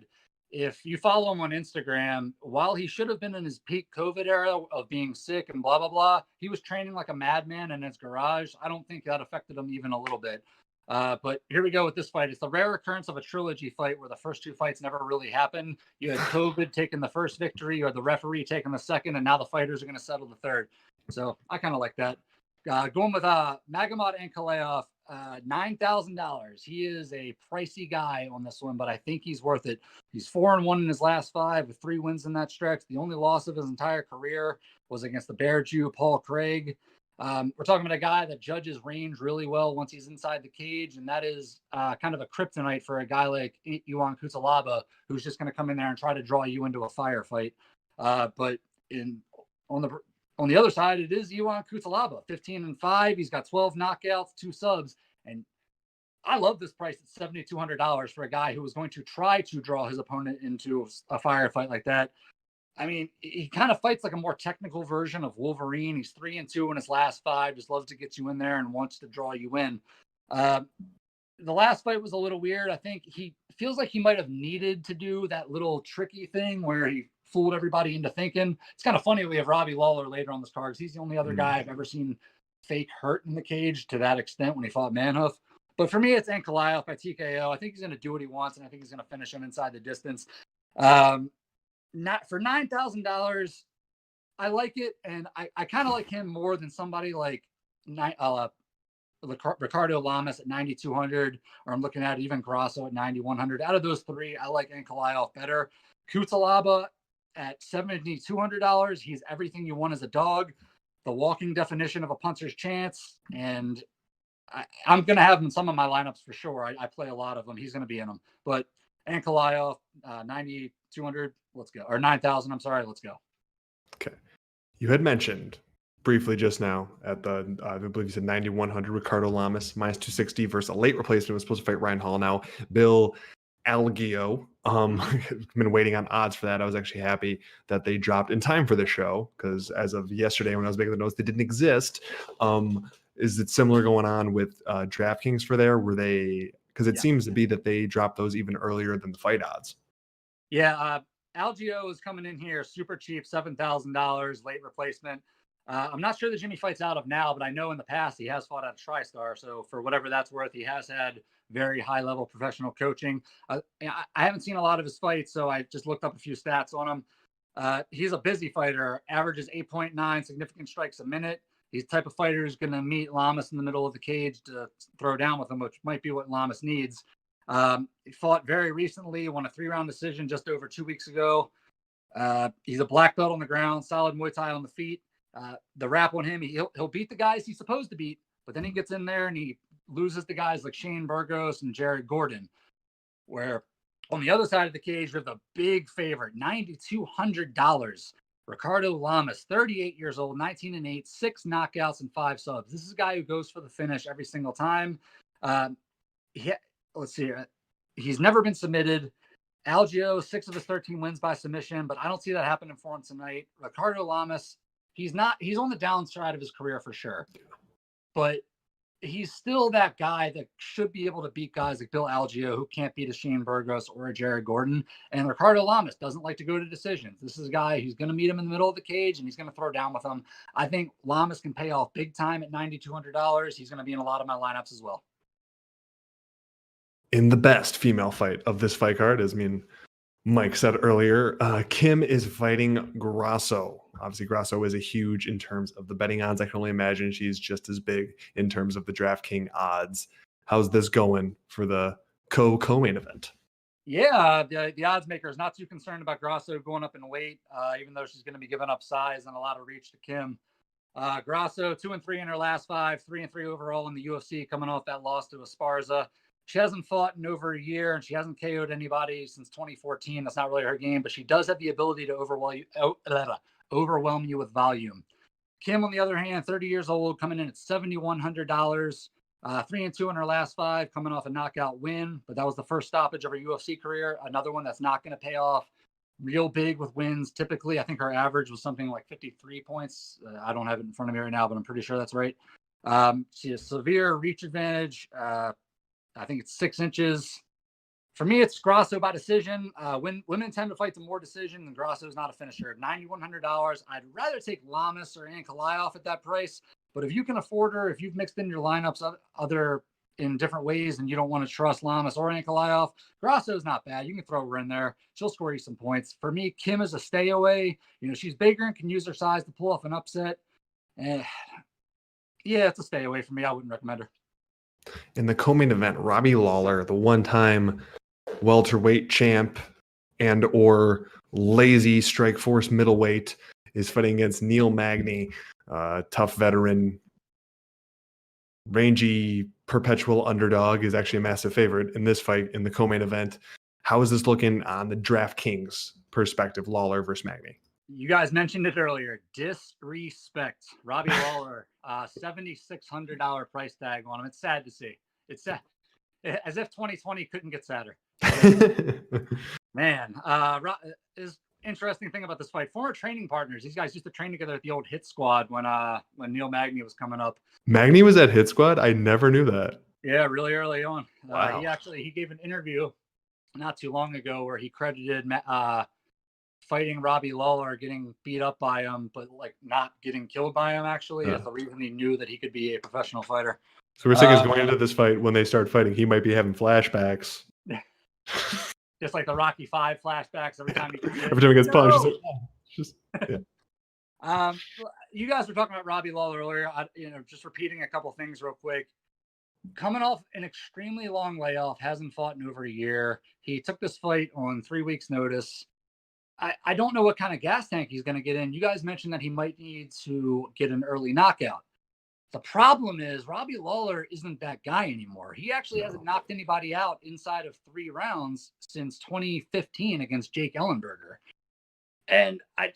If you follow him on Instagram, while he should have been in his peak COVID era of being sick and blah, blah, blah, he was training like a madman in his garage. I don't think that affected him even a little bit. But here we go with this fight. It's the rare occurrence of a trilogy fight where the first 2 fights never really happened. You had COVID taking the first victory, or the referee taking the second, and now the fighters are going to settle the third. So I kind of like that. Going with Magomed Ankalaev, $9,000. He is a pricey guy on this one, but I think he's worth it. He's 4-1 in his last 5 with 3 wins in that stretch. The only loss of his entire career was against the Bear Jew, Paul Craig. We're talking about a guy that judges range really well once he's inside the cage, and that is kind of a kryptonite for a guy like Ion Cutelaba, who's just going to come in there and try to draw you into a firefight. But on the other side, it is Ion Cutelaba, 15-5. He's got 12 knockouts, 2 subs, and I love this price at $7,200 for a guy who was going to try to draw his opponent into a firefight like that. I mean, he kind of fights like a more technical version of Wolverine. He's 3-2 in his last 5, just loves to get you in there and wants to draw you in. the last fight was a little weird. I think he feels like he might have needed to do that little tricky thing where he fooled everybody into thinking. It's kind of funny we have Robbie Lawler later on this card. He's the only other guy I've ever seen fake hurt in the cage to that extent when he fought Manhoof. But for me, it's Ankalaev by TKO. I think he's going to do what he wants, and I think he's going to finish him inside the distance. Not for $9,000. I like it, and I kind of like him more than somebody like Ricardo Lamas at 9,200, or I'm looking at even Grasso at 9,100. Out of those three, I like Ankalaev better. Kutalaba at $7,200. He's everything you want as a dog, the walking definition of a puncher's chance, and I'm going to have him in some of my lineups for sure. I play a lot of them. He's going to be in them. But Ankalaev, 9,200, let's go. Or 9,000, I'm sorry, let's go. Okay. You had mentioned briefly just now at the, I believe you said 9,100, Ricardo Lamas, minus 260 versus a late replacement. Was supposed to fight Ryan Hall now. Bill Algio. I've been waiting on odds for that. I was actually happy that they dropped in time for the show, because as of yesterday when I was making the notes, they didn't exist. Is it similar going on with DraftKings for there? Were they, because it seems to be that they dropped those even earlier than the fight odds. Yeah, Algio is coming in here super cheap, $7,000 late replacement. I'm not sure that Jimmy fights out of now, but I know in the past he has fought out of TriStar. So for whatever that's worth, he has had very high level professional coaching. I haven't seen a lot of his fights, so I just looked up a few stats on him. He's a busy fighter, averages 8.9 significant strikes a minute. He's the type of fighter who's going to meet Lamas in the middle of the cage to throw down with him, which might be what Lamas needs. He fought very recently, won a 3-round decision just over 2 weeks ago. He's a black belt on the ground, solid Muay Thai on the feet. The rap on him, he'll beat the guys he's supposed to beat, but then he gets in there and he loses the guys like Shane Burgos and Jared Gordon. Where on the other side of the cage, we have the big favorite, $9,200. Ricardo Lamas, 38 years old, 19-8, 6 knockouts and 5 subs. This is a guy who goes for the finish every single time. Let's see. He's never been submitted. Algio, 6 of his 13 wins by submission, but I don't see that happening for him tonight. Ricardo Lamas, he's on the downside of his career for sure, but he's still that guy that should be able to beat guys like Bill Algio, who can't beat a Shane Burgos or a Jared Gordon. And Ricardo Lamas doesn't like to go to decisions. This is a guy who's going to meet him in the middle of the cage and he's going to throw down with him. I think Lamas can pay off big time at $9,200. He's going to be in a lot of my lineups as well. In the best female fight of this fight card, as Mike said earlier, Kim is fighting Grasso. Obviously, Grasso is a huge in terms of the betting odds. I can only imagine she's just as big in terms of the DraftKings odds. How's this going for the co-main event? Yeah, the odds maker is not too concerned about Grasso going up in weight, even though she's going to be giving up size and a lot of reach to Kim. Grasso, 2-3 in her last 5, 3-3 overall in the UFC, coming off that loss to Esparza. She hasn't fought in over a year, and she hasn't KO'd anybody since 2014. That's not really her game, but she does have the ability to overwhelm you with volume. Kim, on the other hand, 30 years old, coming in at $7,100, 3-2 in her last 5, coming off a knockout win, but that was the first stoppage of her UFC career. Another one that's not going to pay off real big with wins. Typically, I think her average was something like 53 points. I don't have it in front of me right now, but I'm pretty sure that's right. She has severe reach advantage. I think it's 6 inches. For me, it's Grasso by decision. Women tend to fight to more decision, and Grasso is not a finisher. $9,100. I'd rather take Lamas or Ankalaev at that price. But if you can afford her, if you've mixed in your lineups other in different ways and you don't want to trust Lamas or Ankalaev, Grasso is not bad. You can throw her in there. She'll score you some points. For me, Kim is a stay away. She's bigger and can use her size to pull off an upset. Yeah, it's a stay away for me. I wouldn't recommend her. In the co-main event, Robbie Lawler, the one-time welterweight champ and or lazy Strikeforce middleweight, is fighting against Neil Magny, tough veteran, rangy, perpetual underdog, is actually a massive favorite in this fight in the co-main event. How is this looking on the DraftKings perspective, Lawler versus Magny? You guys mentioned it earlier. Disrespect. Robbie Lawler, $7,600 price tag on him. It's sad to see. It's sad. As if 2020 couldn't get sadder. Man, is interesting thing about this fight. Former training partners. These guys used to train together at the old Hit Squad when Neil Magny was coming up. Magny was at Hit Squad? I never knew that. Yeah, really early on. Wow. He gave an interview not too long ago where he credited fighting Robbie Lawler, getting beat up by him, but like not getting killed by him actually is the reason he knew that he could be a professional fighter. So we're saying is going into this fight, when they start fighting, he might be having flashbacks. Just like the Rocky V flashbacks every time Every time he gets punched, he's like, oh, just yeah. You guys were talking about Robbie Lawler earlier. Just repeating a couple things real quick. Coming off an extremely long layoff, hasn't fought in over a year. He took this fight on 3 weeks' notice. I don't know what kind of gas tank he's going to get in. You guys mentioned that he might need to get an early knockout. The problem is Robbie Lawler isn't that guy anymore. He actually hasn't knocked anybody out inside of 3 rounds since 2015 against Jake Ellenberger. And I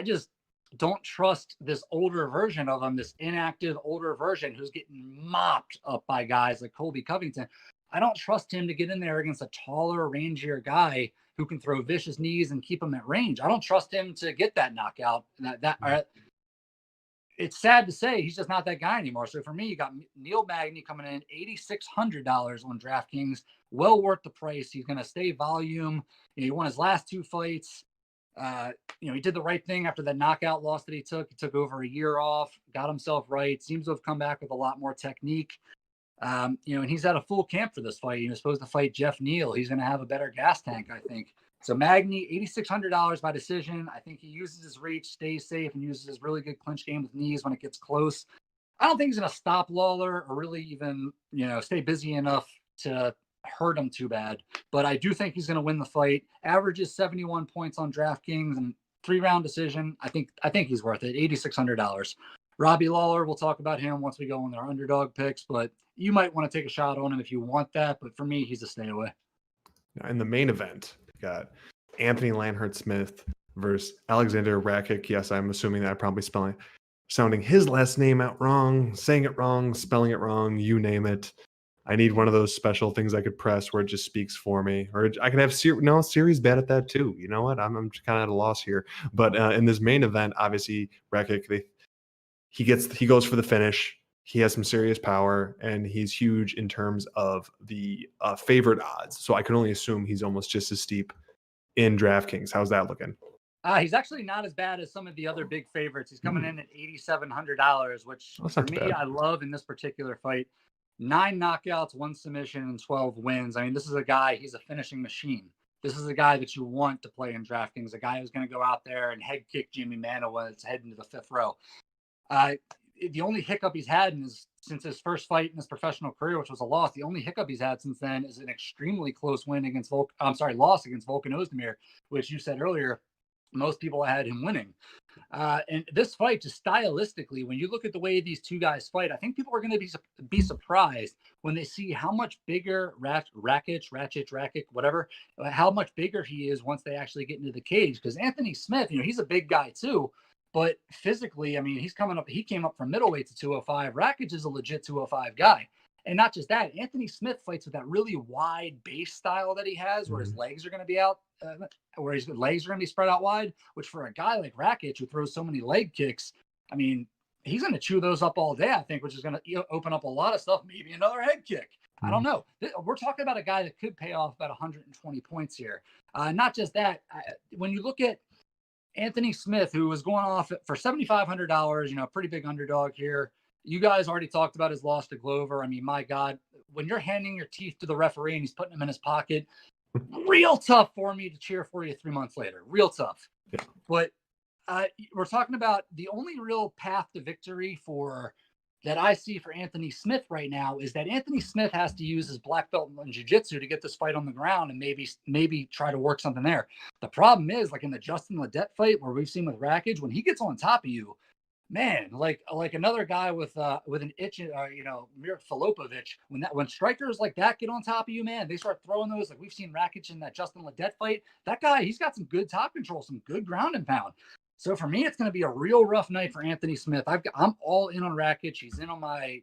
just don't trust this older version of him, this inactive older version who's getting mopped up by guys like Colby Covington. I don't trust him to get in there against a taller, rangier guy who can throw vicious knees and keep him at range. I don't trust him to get that knockout. It's sad to say he's just not that guy anymore. So for me, you got Neil Magny coming in $8,600 on DraftKings. Well worth the price. He's going to stay volume. He won his last 2 fights. He did the right thing after that knockout loss that he took. He took over a year off, got himself right. Seems to have come back with a lot more technique. And he's at a full camp for this fight. He was supposed to fight Jeff Neal. He's going to have a better gas tank, I think. So Magny, $8,600 by decision. I think he uses his reach, stays safe, and uses his really good clinch game with knees when it gets close. I don't think he's going to stop Lawler or really even, stay busy enough to hurt him too bad. But I do think he's going to win the fight. Averages 71 points on DraftKings and 3-round decision. I think he's worth it. $8,600. Robbie Lawler, we'll talk about him once we go on our underdog picks, but you might want to take a shot on him if you want that. But for me, he's a stay away. In the main event, we got Anthony Lanhert-Smith versus Alexander Rakic. Yes, I'm assuming that I'm probably sounding his last name out wrong, saying it wrong, spelling it wrong, you name it. I need one of those special things I could press where it just speaks for me. Or I can have Siri's bad at that too. You know what? I'm kind of at a loss here. But in this main event, obviously, Rakic, he goes for the finish. He has some serious power, and he's huge in terms of the favorite odds. So I can only assume he's almost just as steep in DraftKings. How's that looking? He's actually not as bad as some of the other big favorites. He's coming in at $8,700, which for me, I love in this particular fight. 9 knockouts, 1 submission, and 12 wins. I mean, this is a guy, he's a finishing machine. This is a guy that you want to play in DraftKings, a guy who's going to go out there and head kick Jimmy Manoa when it's heading to the 5th row. The only hiccup he's had since his first fight in his professional career, which was a loss, the only hiccup he's had since then is an extremely close loss against Volkan Ozdemir, which you said earlier, most people had him winning. And this fight, just stylistically, when you look at the way these two guys fight, I think people are going to be surprised when they see how much bigger Rakic, whatever, how much bigger he is once they actually get into the cage. Because Anthony Smith, he's a big guy too. But physically, I mean, he came up from middleweight to 205. Rakic is a legit 205 guy. And not just that, Anthony Smith fights with that really wide base style that he has, where his legs are going to be out, where his legs are going to be spread out wide, which for a guy like Rakic who throws so many leg kicks, I mean, he's going to chew those up all day, I think, which is going to open up a lot of stuff, maybe another head kick. I don't know. We're talking about a guy that could pay off about 120 points here. Not just that, when you look at Anthony Smith, who was going off for $7,500, pretty big underdog here. You guys already talked about his loss to Glover. I mean, my God, when you're handing your teeth to the referee and he's putting them in his pocket, real tough for me to cheer for you 3 months later. Real tough. Yeah. But we're talking about the only real path to victory that I see for Anthony Smith right now is that Anthony Smith has to use his black belt in jiu-jitsu to get this fight on the ground and maybe try to work something there. The problem is, like in the Justin Ledet fight where we've seen with Rakic, when he gets on top of you, man, like another guy with an itch, Mir Filipovic, when strikers like that get on top of you, man, they start throwing those, like we've seen Rakic in that Justin Ledet fight. That guy, he's got some good top control, some good ground and pound. So for me, it's going to be a real rough night for Anthony Smith. I'm all in on Rakic. He's in on my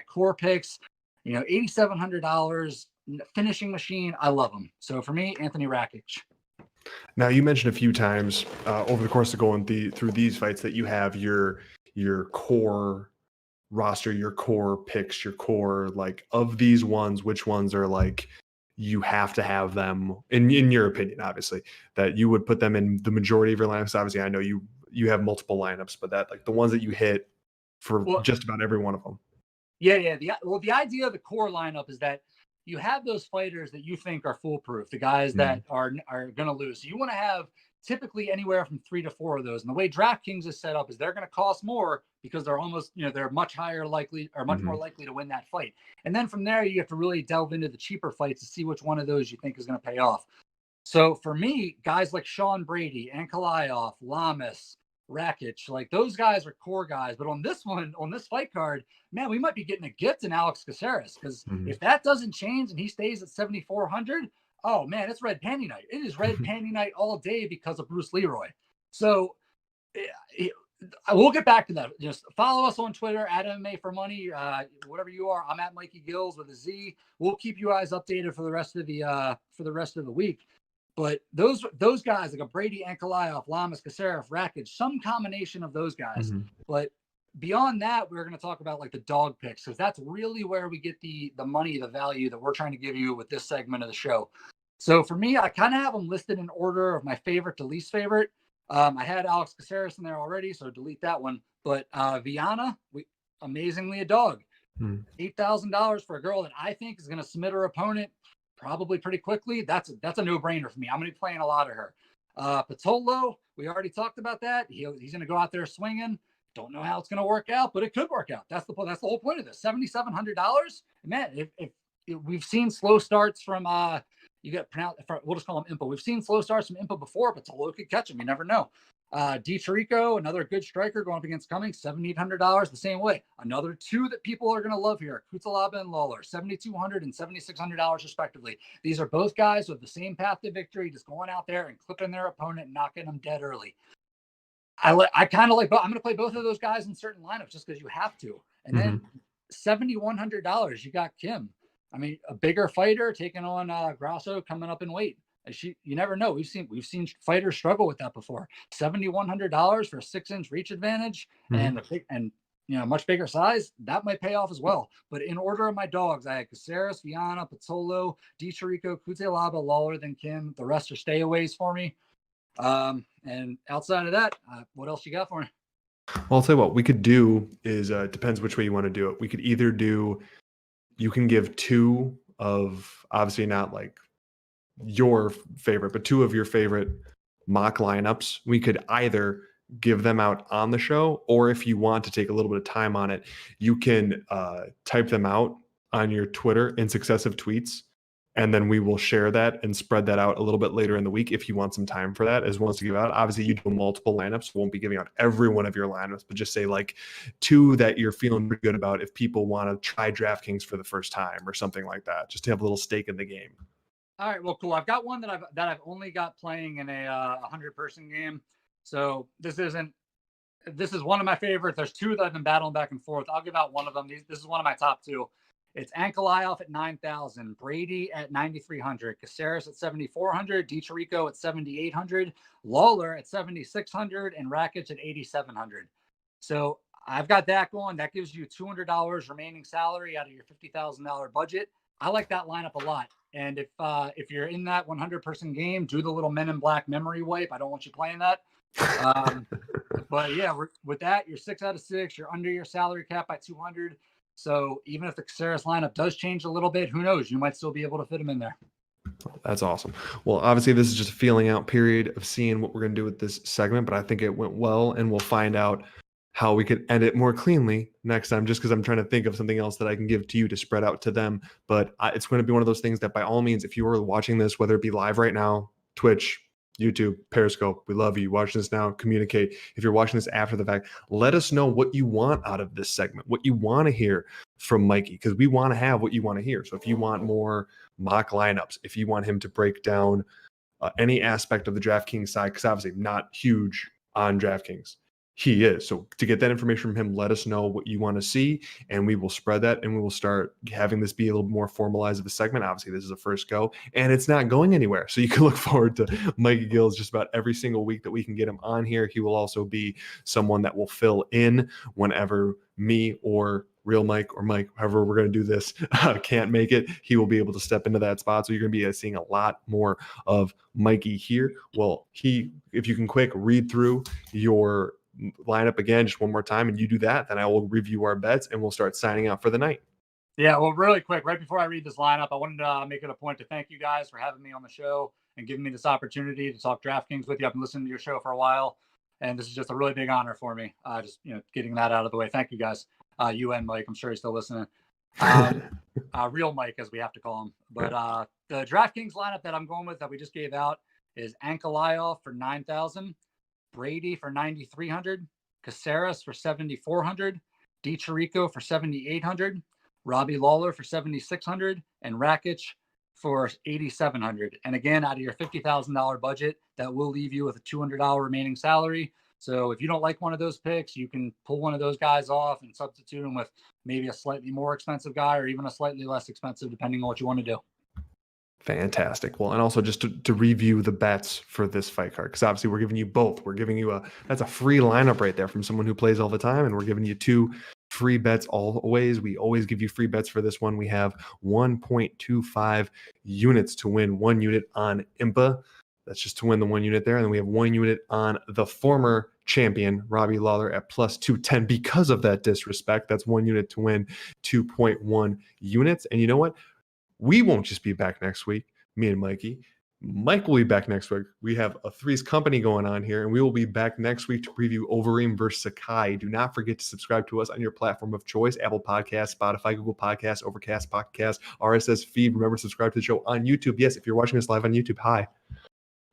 core picks. $8,700 finishing machine. I love him. So for me, Anthony Rakic. Now, you mentioned a few times over the course of going through these fights that you have your core roster your core picks, your core, like, of these ones, which ones are like you have to have them in your opinion, obviously, that you would put them in the majority of your lineups. Obviously, I know you have multiple lineups, but that, like, the ones that you hit for just about every one of them. Yeah. The idea of the core lineup is that you have those fighters that you think are foolproof, the guys that are going to lose. So you want to have typically anywhere from 3 to 4 of those. And the way DraftKings is set up is they're going to cost more because they're almost, they're much more likely to win that fight. And then from there, you have to really delve into the cheaper fights to see which one of those you think is going to pay off. So for me, guys like Sean Brady, Ankalaev, Lamas, Rakic, like, those guys are core guys. But on this fight card, man, we might be getting a gift in Alex Caceres, because if that doesn't change and he stays at 7,400, oh man, it's red panty night. It is red panty night all day because of Bruce Leroy. So we'll get back to that. Just follow us on Twitter at MMAforMoney, whatever you are. I'm at Mikey Gills with a Z. We'll keep you guys updated for the rest of the week. But those guys like a Brady, Ankalaev, Lamas, Caceres, Rakic, some combination of those guys. But beyond that, we're going to talk about like the dog picks, because that's really where we get the money, the value that we're trying to give you with this segment of the show. So for me, I kind of have them listed in order of my favorite to least favorite. I had Alex Caceres in there already, so delete that one. But Viana, amazingly a dog. $8,000 for a girl that I think is going to submit her opponent probably pretty quickly. That's a no-brainer for me. I'm going to be playing a lot of her. Patolo, we already talked about that. He's going to go out there swinging. Don't know how it's going to work out, but it could work out. That's the whole point of this. $7,700. Man, if we've seen slow starts from we'll just call him Impa. We've seen slow starts from Impa before, but Patolo could catch him. You never know. Di Chirico, another good striker going up against Cummings, $7,800 the same way. Another two that people are going to love here, Kutalaba and Lawler, $7,200 and $7,600 respectively. These are both guys with the same path to victory, just going out there and clipping their opponent and knocking them dead early. I kind of like, I'm going to play both of those guys in certain lineups just because you have to. And then $7,100, you got Kim. I mean, a bigger fighter taking on Grasso coming up in weight. You never know. We've seen fighters struggle with that before. $7,100 for a 6-inch reach advantage and much bigger size, that might pay off as well. But in order of my dogs, I had Caceres, Viana, Patolo, Di Chirico, Kutelaba, Lawler, then Kim. The rest are stayaways for me. And outside of that, what else you got for me? Well, I'll tell you what we could do is depends which way you want to do it. We could either you can give two of, obviously not like your favorite, but two of your favorite mock lineups. We could either give them out on the show, or if you want to take a little bit of time on it, you can type them out on your Twitter in successive tweets, and then we will share that and spread that out a little bit later in the week if you want some time for that as well as to give out. Obviously, you do multiple lineups. We won't be giving out every one of your lineups, but just say like two that you're feeling pretty good about if people want to try DraftKings for the first time or something like that, just to have a little stake in the game. All right, well, cool. I've got one that I've only got playing in a 100-person game. So this is one of my favorites. There's two that I've been battling back and forth. I'll give out one of them. This is one of my top two. It's Ankalaev at 9,000, Brady at 9,300, Caceres at 7,400, Di Chirico at 7,800, Lawler at 7,600, and Rakic at 8,700. So I've got that going. That gives you $200 remaining salary out of your $50,000 budget. I like that lineup a lot. And if you're in that 100-person game, do the little Men in Black memory wipe. I don't want you playing that. But yeah, with that, you're 6 out of 6. You're under your salary cap by 200. So even if the Caceres lineup does change a little bit, who knows? You might still be able to fit them in there. That's awesome. Well, obviously, this is just a feeling out period of seeing what we're going to do with this segment, but I think it went well, and we'll find out how we could end it more cleanly next time, just because I'm trying to think of something else that I can give to you to spread out to them. But it's going to be one of those things that by all means, if you are watching this, whether it be live right now, Twitch, YouTube, Periscope, we love you. Watching this now, communicate. If you're watching this after the fact, let us know what you want out of this segment, what you want to hear from Mikey, because we want to have what you want to hear. So if you want more mock lineups, if you want him to break down any aspect of the DraftKings side, because obviously not huge on DraftKings, He is. So to get that information from him, let us know what you want to see, and we will spread that, and we will start having this be a little more formalized of a segment. Obviously, this is a first go, and it's not going anywhere. So you can look forward to Mikey Gills just about every single week that we can get him on here. He will also be someone that will fill in whenever me or Real Mike or Mike, however we're going to do this, can't make it. He will be able to step into that spot. So you're going to be seeing a lot more of Mikey here. Well, if you can quick read through your lineup again just one more time and you do that, then I will review our bets and we'll start signing out for the night. Yeah, well, really quick, right before I read this lineup, I wanted to make it a point to thank you guys for having me on the show and giving me this opportunity to talk DraftKings with you. I've been listening to your show for a while, and this is just a really big honor for me. Just getting that out of the way. Thank you guys. You and Mike, I'm sure he's still listening. Real Mike, as we have to call him. But the DraftKings lineup that I'm going with that we just gave out is Ankalaev for 9,000, Brady for 9,300, Caceres for 7,400, DiChirico for 7,800, Robbie Lawler for 7,600, and Rakic for 8,700. And again, out of your $50,000 budget, that will leave you with a $200 remaining salary. So if you don't like one of those picks, you can pull one of those guys off and substitute them with maybe a slightly more expensive guy or even a slightly less expensive, depending on what you want to do. Fantastic. Well, and also just to review the bets for this fight card, because obviously we're giving you both. We're giving you that's a free lineup right there from someone who plays all the time, and we're giving you 2 free bets always. We always give you free bets for this one. We have 1.25 units to win 1 unit on IMPA. That's just to win the 1 unit there. And then we have 1 unit on the former champion, Robbie Lawler, at plus 210 because of that disrespect. That's 1 unit to win 2.1 units. And you know what? We won't just be back next week, me and Mikey. Mike will be back next week. We have a Three's Company going on here, and we will be back next week to preview Overeem versus Sakai. Do not forget to subscribe to us on your platform of choice: Apple Podcasts, Spotify, Google Podcasts, Overcast, Podcast, RSS feed. Remember, subscribe to the show on YouTube. Yes, if you're watching us live on YouTube, hi.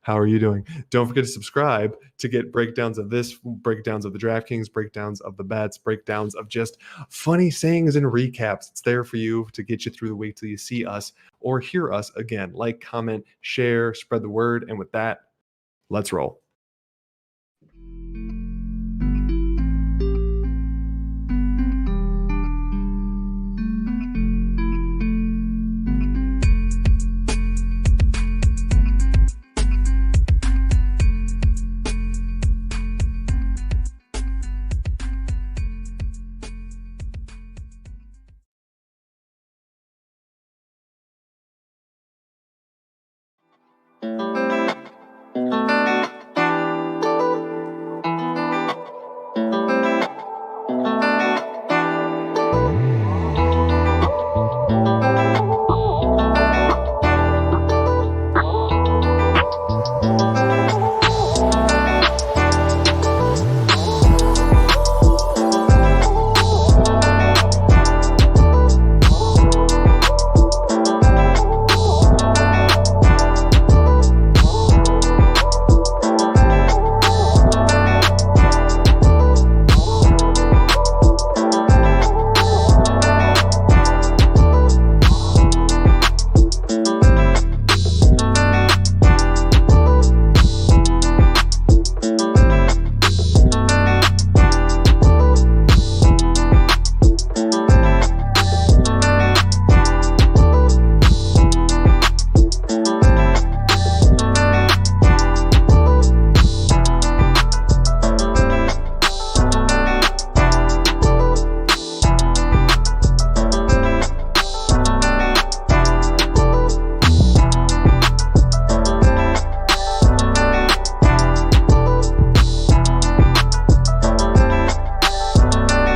How are you doing? Don't forget to subscribe to get breakdowns of this, breakdowns of the DraftKings, breakdowns of the bets, breakdowns of just funny sayings and recaps. It's there for you to get you through the week till you see us or hear us again. Like, comment, share, spread the word. And with that, let's roll.